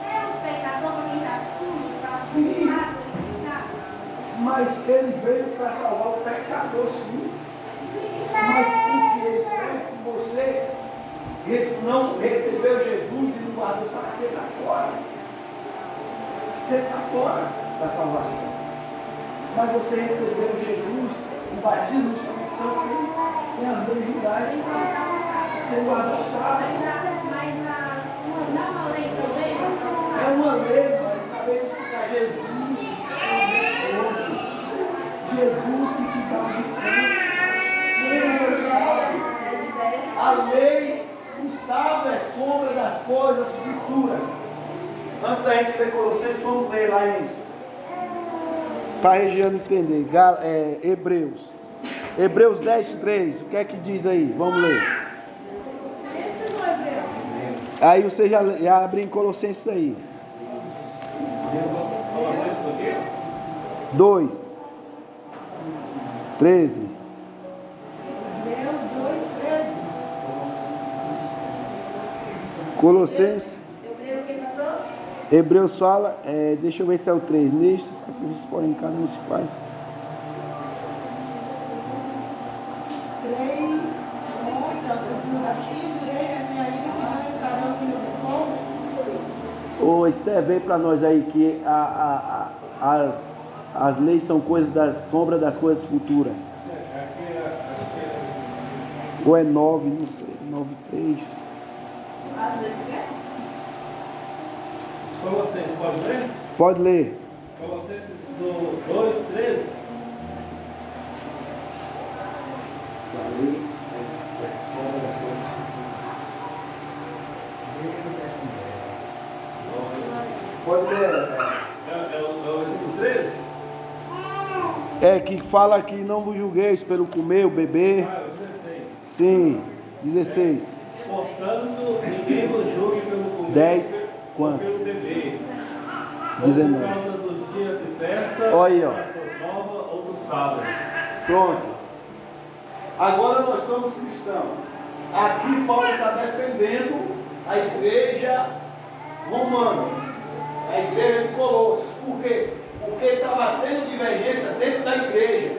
é os pecadores para quem está sujo, para Sim. sujar, Mas ele veio para salvar o pecador, sim. Mas por que se você não recebeu Jesus e não guardou, sabe que você está fora? Você está fora da salvação. Mas você recebeu Jesus, o batismo do Espírito Santo sem as leis judaicas, sem guardar o sábado. Mas não é uma lei também? É uma lei, mas também explicar Jesus é o mesmo. Jesus que te dá um descanso. A lei, o sábado é sombra das coisas futuras. Antes da gente ler Colossenses, vamos ler lá para a Regiane entender. Hebreus. Hebreus 10:3. O que é que diz aí? Vamos ler. Aí você já abre em Colossenses aí. Colossenses o quê? 2, 13. Colossenses. Hebreus fala, deixa eu ver se é o 3. Nestes sacrifícios, porém, cada um se faz. 3, Ô Esther, vem para nós aí que as leis são coisas das sombras das coisas futuras. Ou é 9, não sei, 9:3. Colossenses, pode ler? Pode ler. Colossenses 2:13. Pode ler. É o versículo 13? Que fala que não vos julgueis pelo comer ou beber. O 16. Sim, 16. Portanto, ninguém vos julgue pelo comer 10, ou quanto? pelo beber, 19. ou por causa dos dias de festa, Olha aí, ó. da Páscoa nova ou do sábado. Pronto. Agora nós somos cristãos. Aqui Paulo está defendendo a igreja romana, a igreja de Colossos. Por quê? Porque estava tendo divergência dentro da igreja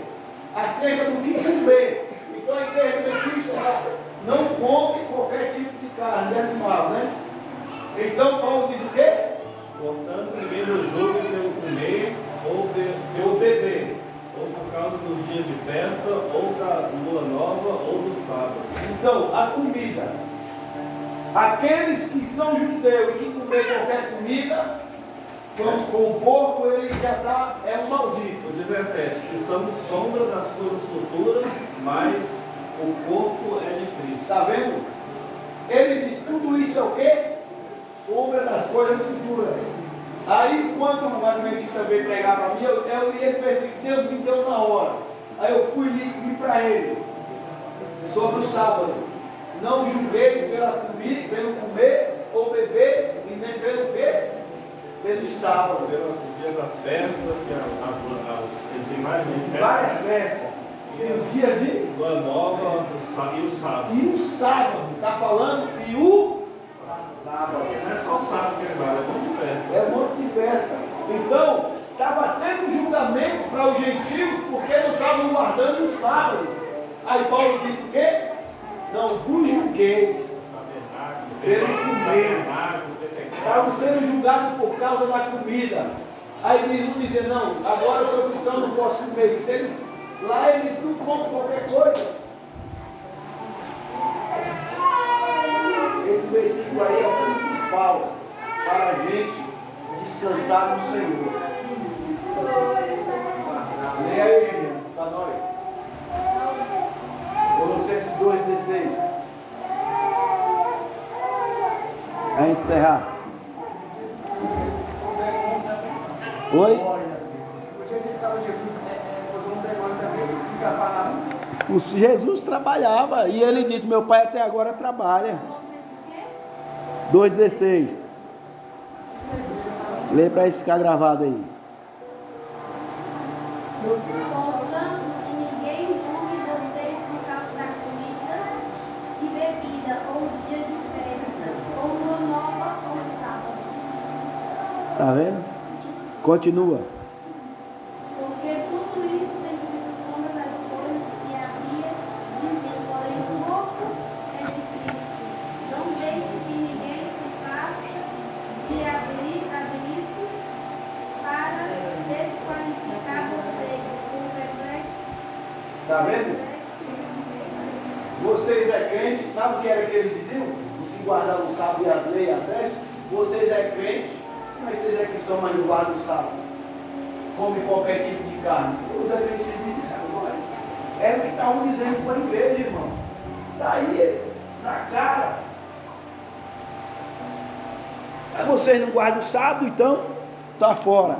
acerca do que comer. Então a igreja metista não come qualquer tipo de carne, de animal, né? Então Paulo diz o quê? Portanto, ninguém vos julgue pelo comer ou pelo beber, ou por causa dos dias de festa, ou da lua nova, ou do sábado. Então, a comida. Aqueles que são judeus e que comer qualquer comida, vamos com o porco, ele já está, é um maldito. O 17, que são sombra das coisas futuras, mas o corpo é de Cristo. Está vendo? Ele diz, tudo isso é o quê? Sombra das coisas futuras. Aí, quando o Adventista veio pregar para mim, eu li esse versículo, Deus me deu na hora. Aí eu fui li para ele, sobre o sábado. Não julgueis pelo comer ou beber, e nem pelo quê? pelos sábados. Pelos dias das festas, que tem Várias festas. Tem o dia de Lua Nova e o sábado. E o sábado, está falando, e o sábado. Não é só o sábado que ele vai, é um monte de festa. É um monte de festa. Então, estava tendo julgamento para os gentios porque não estavam guardando o sábado. Aí Paulo disse o quê? Não vos julgueis pelo comer. Estavam sendo julgados por causa da comida. Aí eles não diziam, não, agora eu sou cristão, não posso comer. Se eles, lá eles não comem qualquer coisa. Esse versículo aí é o principal para a gente descansar no Senhor. Leia aí, para nós. Colossenses 2,16. A gente encerrar. Oi? Jesus trabalhava e ele disse: meu pai até agora trabalha. 2,16. Lê para isso ficar gravado aí. Portanto, que ninguém julgue vocês por causa da comida e bebida, ou dia de festa, ou lua nova, ou sábado. Tá vendo? Continua. Porque tudo isso tem sido sombra das coisas que havia de vir, porém o corpo é de Cristo. Não deixe que ninguém se faça de habilido para desqualificar vocês com o reflexo. Tá vendo? Vocês é crente, sabe o que era que eles diziam? Os que guardavam o sábado e as leis e as festas. Vocês é crente, mas vocês é cristão, mas não guardam o sábado. Come qualquer tipo de carne. Os adventistas dizem isso a nós. É o que estavam dizendo para a igreja, irmão. Está aí, na cara. Mas vocês não guardam o sábado, então está fora.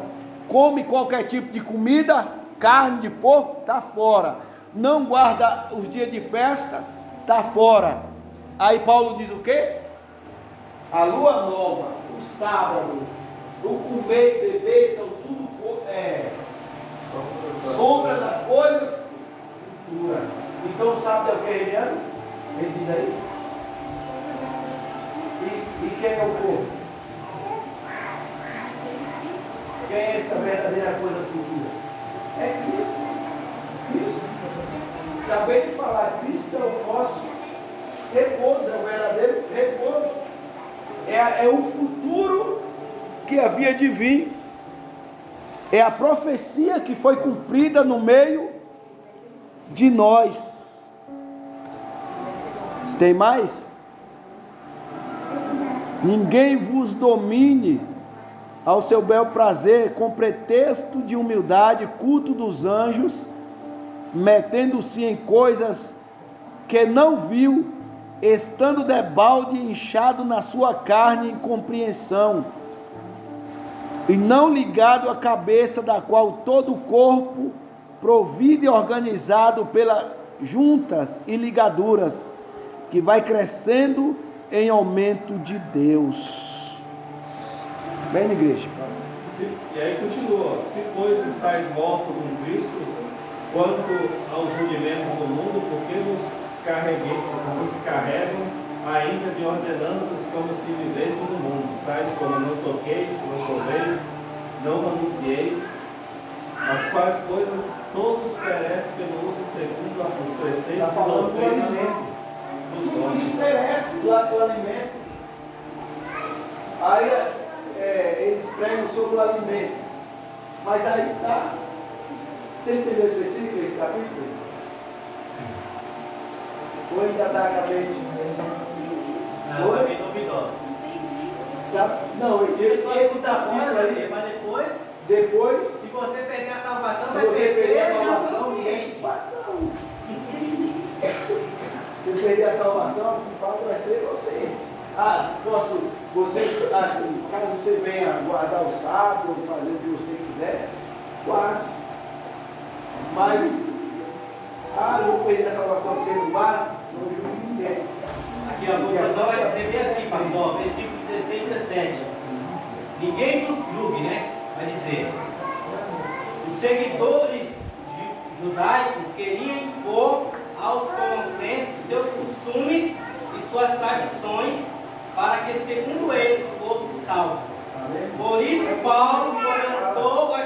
Come qualquer tipo de comida, carne de porco, está fora. Não guarda os dias de festa, está fora. Aí Paulo diz o quê? A lua nova, o sábado, o comer e beber são tudo sombra das coisas futuras. Então o sábado é o que, Eliane? Ele diz aí. E quem é o corpo? Quem é essa verdadeira coisa futura? É Cristo. Cristo. Acabei de falar, Cristo é o nosso repouso, é o verdadeiro repouso. É o futuro que havia de vir. É a profecia que foi cumprida no meio de nós. Tem mais? Ninguém vos domine ao seu bel prazer, com pretexto de humildade, culto dos anjos, metendo-se em coisas que não viu, estando debalde inchado na sua carne em compreensão, e não ligado à cabeça, da qual todo o corpo, provido e organizado pelas juntas e ligaduras, que vai crescendo em aumento de Deus. Bem na igreja. E aí continua: se pois estáis mortos com Cristo, quanto aos rudimentos do mundo, porque nos carregam ainda de ordenanças como se vivessem no mundo, tais como não toqueis, não comeis, não manuseeis, as quais coisas todos perecem pelo uso segundo os preceitos Está falando do alimento. dos Tudo homens. isso perece do alimento. Aí eles pregam sobre o alimento. Mas aí está. Você entendeu esse versículo, esse capítulo? Ou ainda está a cabeça? Não, é bem duvidoso. Não, esse está falando ali. Mas Depois, se você perder a salvação, se vai você perder a perder salvação, ninguém. Se perder a salvação, o culpado vai ser você. Assim, caso você venha guardar o sábado, fazer o que você quiser, guarde. Mas, eu vou perder a salvação porque não vai, não julgue ninguém. Aqui a conclusão vai dizer bem assim, pastor, versículo 16 e 17. ninguém vos julgue, né? Vai dizer, os seguidores judaicos queriam impor aos colossenses seus costumes e suas tradições para que, segundo eles, fosse salvo. Por isso Paulo orientou a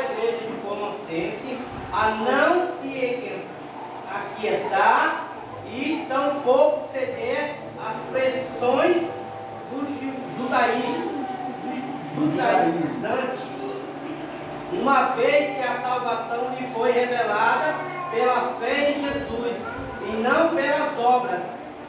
igreja de Colossense a não se aquietar e tampouco ceder às pressões do judaísmo, uma vez que a salvação lhe foi revelada pela fé em Jesus e não pelas obras.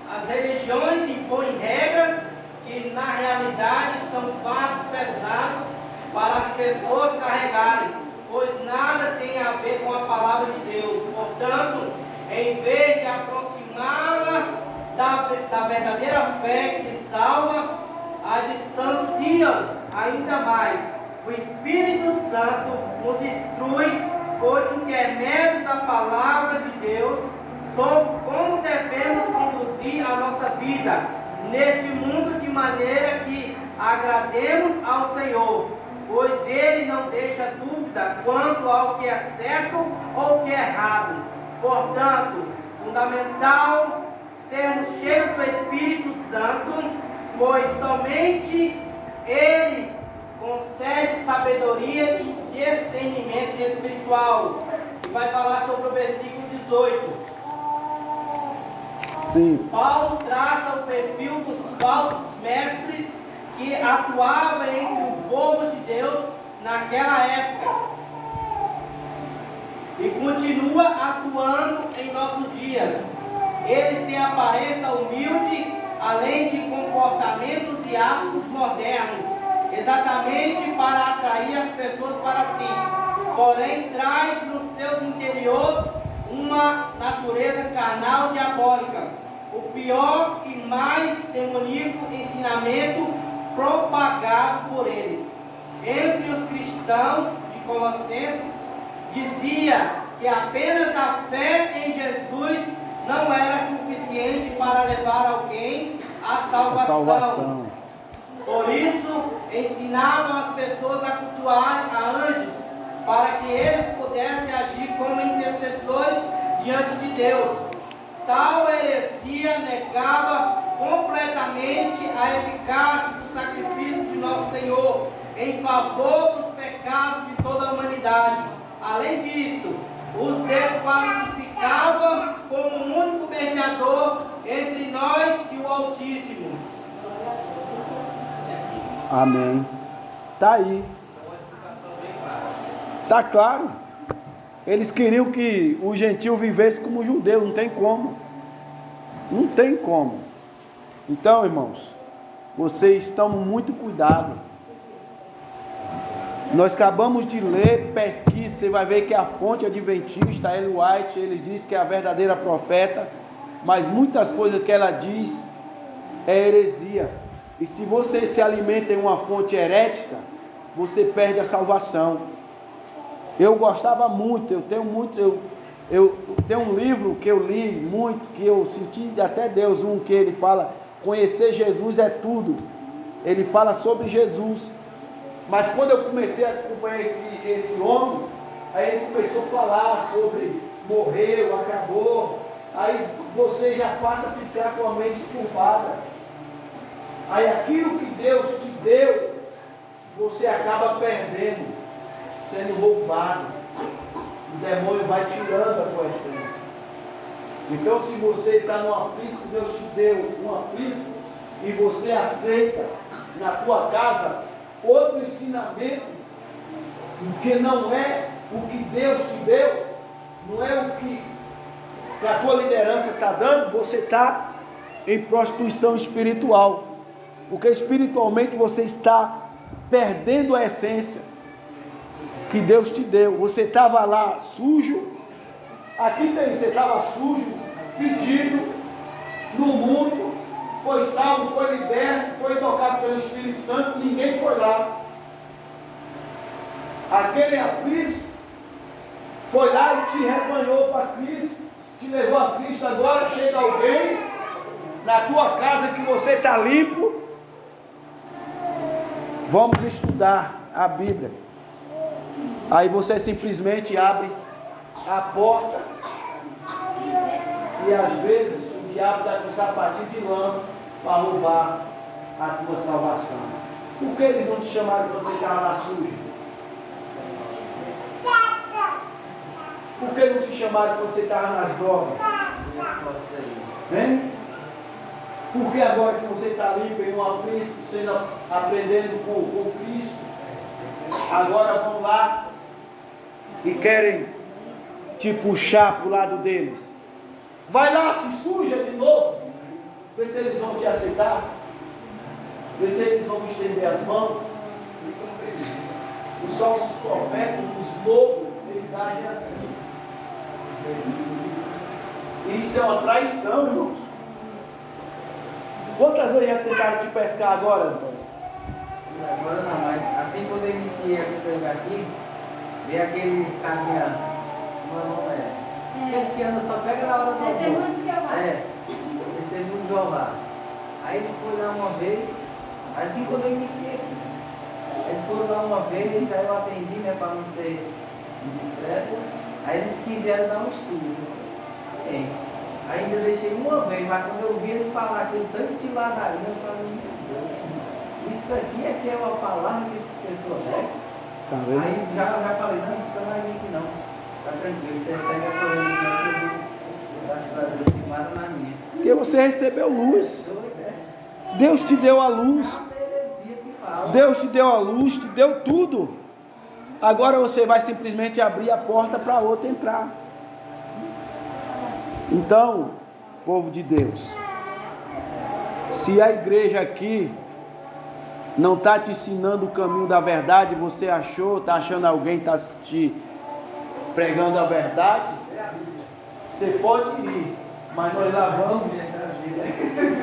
As religiões impõem regras que na realidade são fardos pesados para as pessoas carregarem, pois nada tem a ver com a palavra de Deus. Portanto, em vez de aproximá-la da verdadeira fé que salva, a distanciam ainda mais. O Espírito Santo nos instrui por intermédio da palavra de Deus sobre como devemos conduzir a nossa vida neste mundo de maneira que agrademos ao Senhor, pois Ele não deixa dúvida quanto ao que é certo ou o que é errado. Portanto, fundamental sermos cheios do Espírito Santo, pois somente Ele concede sabedoria e discernimento espiritual. E vai falar sobre o versículo 18. Sim. Paulo traça o perfil dos falsos mestres que atuavam entre o povo de Deus naquela época e continua atuando em nossos dias. Eles têm aparência humilde, além de comportamentos e hábitos modernos, exatamente para atrair as pessoas para si, porém traz nos seus interiores uma natureza carnal diabólica. O pior e mais demoníaco ensinamento propagado por eles. Entre os cristãos de Colossenses, dizia que apenas a fé em Jesus não era suficiente para levar alguém à salvação. Por isso, ensinavam as pessoas a cultuarem a anjos, para que eles pudessem agir como intercessores diante de Deus. Tal heresia negava completamente a eficácia do sacrifício de nosso Senhor em favor dos pecados de toda a humanidade. Além disso, os desqualificava como o único mediador entre nós e o Altíssimo. Amém. Está aí. Está claro. Eles queriam que o gentio vivesse como o judeu. Não tem como. Não tem como. Então, irmãos, vocês estão muito cuidado. Nós acabamos de ler, pesquisa, você vai ver que a fonte adventista, Ellen White, ele diz que é a verdadeira profeta, mas muitas coisas que ela diz é heresia. E se você se alimenta em uma fonte herética, você perde a salvação. Eu gostava muito, eu tenho um livro que eu li muito, que eu senti até Deus, que ele fala, conhecer Jesus é tudo. Ele fala sobre Jesus. Mas quando eu comecei a acompanhar esse homem, aí ele começou a falar sobre morreu, acabou, aí você já passa a ficar com a mente turbada. Aí aquilo que Deus te deu, você acaba perdendo, sendo roubado. O demônio vai tirando a tua essência. Então, se você está no aprisco, Deus te deu um aprisco e você aceita na tua casa outro ensinamento, que não é o que Deus te deu, não é o que a tua liderança está dando, você está em prostituição espiritual, porque espiritualmente você está perdendo a essência que Deus te deu. Você estava lá sujo, aqui tem, você estava sujo, fedido, no mundo, foi salvo, foi liberto, foi tocado pelo Espírito Santo, ninguém foi lá. Aquele aprisco foi lá e te rebanhou para Cristo, te levou a Cristo. Agora chega alguém na tua casa que você está limpo, Vamos estudar a Bíblia. Aí você simplesmente abre a porta e às vezes o diabo dá com o sapatinho de lã para roubar a tua salvação. Por que eles não te chamaram quando você estava lá sujo? Por que não te chamaram quando você estava nas drogas? Hein? Por que agora que você está limpo em um Cristo, sendo aprendendo com Cristo, agora vão lá e querem te puxar para o lado deles? Vai lá, se suja de novo, vê se eles vão te aceitar, vê se eles vão estender as mãos. Os falsos profetas, os lobos, eles agem assim. E isso é uma traição, irmãos. Quantas vezes já tentaram te pescar agora, Antônio? Agora não, mas assim quando eu iniciei a pregar aqui, veio aqueles caminhando. Aqueles que andam só pega na hora do almoço. Testemunho de Jeová. Testemunho de Jeová. Aí ele foi lá uma vez, assim quando eu iniciei aqui. Eles foram lá uma vez, aí eu atendi, né, para não ser indiscreto. Aí eles quiseram dar um estudo. Bem, ainda deixei uma vez, mas quando eu vi ele falar aquele tanto de ladainha, eu falei, meu Deus, isso aqui é que é uma palavra que essas pessoas recebem. Tá vendo? Aí já falei, não precisa mais vir aqui não. Tá tranquilo, você segue a sua religião, graças a Deus, firmada na minha. Porque você recebeu luz. Deus te deu a luz. Deus te deu a luz, te deu tudo. Agora você vai simplesmente abrir a porta para outro entrar. Então, povo de Deus, se a igreja aqui não está te ensinando o caminho da verdade, você achou, está achando alguém está te pregando a verdade, você pode ir, mas nós lavamos,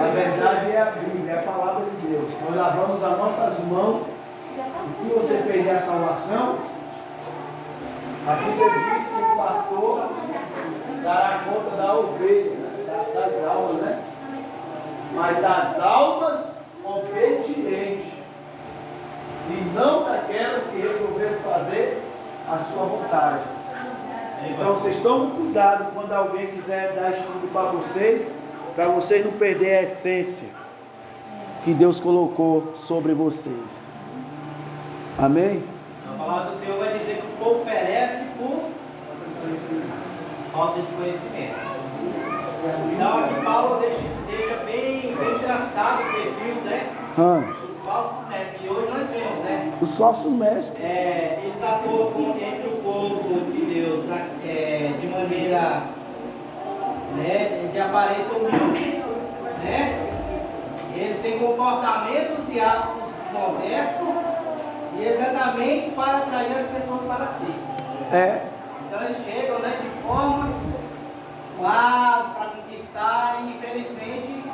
a verdade é a Bíblia, é a palavra de Deus, nós lavamos as nossas mãos, e se você perder a salvação, a Bíblia diz que o pastor dará conta da ovelha, das almas, né? Mas das almas obedientes, e não daquelas que resolveram fazer a sua vontade. Então vocês tomem cuidado quando alguém quiser dar estudo para vocês não perderem a essência que Deus colocou sobre vocês. Amém? A palavra do Senhor vai dizer que o povo perece por falta de conhecimento. Então aqui Paulo deixa bem engraçado o perfil, né? Os falsos mestres. E hoje nós vemos, né? Os falsos mestres. Eles atuam entre o povo de Deus de maneira, né, de aparência humilde, né? Eles têm comportamentos e atos modestos, e exatamente para atrair as pessoas para si. Então eles chegam, né, de forma suave para conquistar, e infelizmente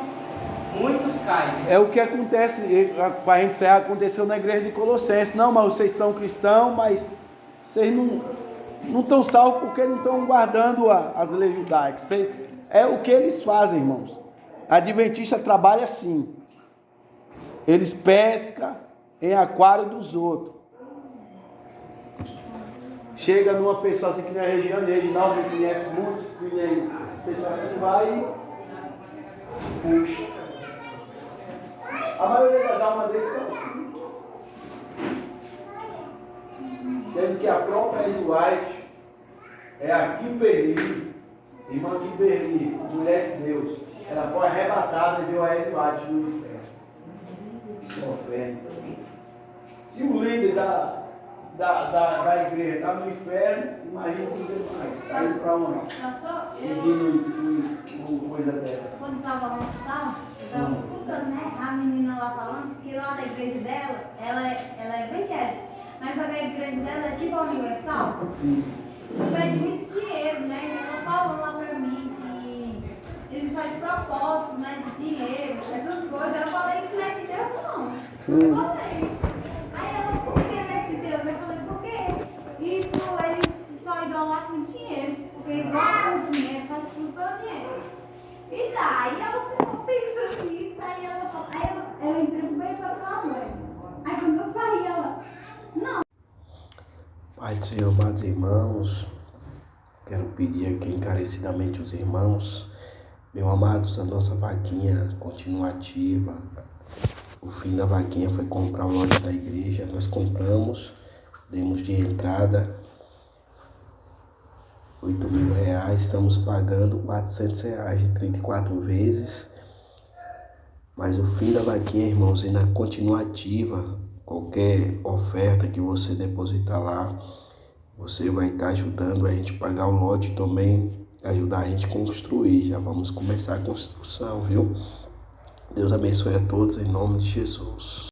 muitos caem. É o que acontece, para a gente encerrar, aconteceu na igreja de Colossenses. Não, mas vocês são cristãos, mas vocês não estão salvos porque não estão guardando as leis judaicas. É o que eles fazem, irmãos. A adventista trabalha assim. Eles pescam em aquário dos outros. Chega numa pessoa assim que na região de Reginaldo, que conhece muito, que essa pessoa assim vai e puxa. A maioria das almas deles são assim. Sendo que a própria Ellen White é a Kimberly, irmã Kimberly, mulher de Deus. Ela foi arrebatada e viu a Ellen White no inferno. Se o líder da igreja está no inferno, imagina os demais. Está indo para onde? Seguindo coisa dela. Quando estava no hospital, eu estava escutando, né? A menina lá falando que lá da igreja dela, ela é evangélica, mas só que a igreja dela é tipo a Universal. Pede muito dinheiro, né? E ela falou lá pra mim que eles fazem propósito, né? De dinheiro, essas coisas. Eu falei, isso não é de Deus, não. Eu falei. Aí ela, por que não é de Deus? Eu falei, porque isso eles só idolatram dinheiro. Porque eles gostam do dinheiro, faz tudo pelo dinheiro. E daí ela ficou pensando nisso, aí ela entrei bem pra sua mãe. Aí quando eu saí Pai do Senhor, amados irmãos, quero pedir aqui encarecidamente os irmãos, meus amados, a nossa vaquinha continua ativa. O fim da vaquinha foi comprar o lote da igreja, nós compramos, demos de entrada R$8.000, estamos pagando R$400 de 34 vezes, mas o fim da vaquinha, irmãos, ainda continua ativa. Qualquer oferta que você depositar lá, você vai estar ajudando a gente a pagar o lote, também ajudar a gente a construir. Já vamos começar a construção, viu? Deus abençoe a todos em nome de Jesus.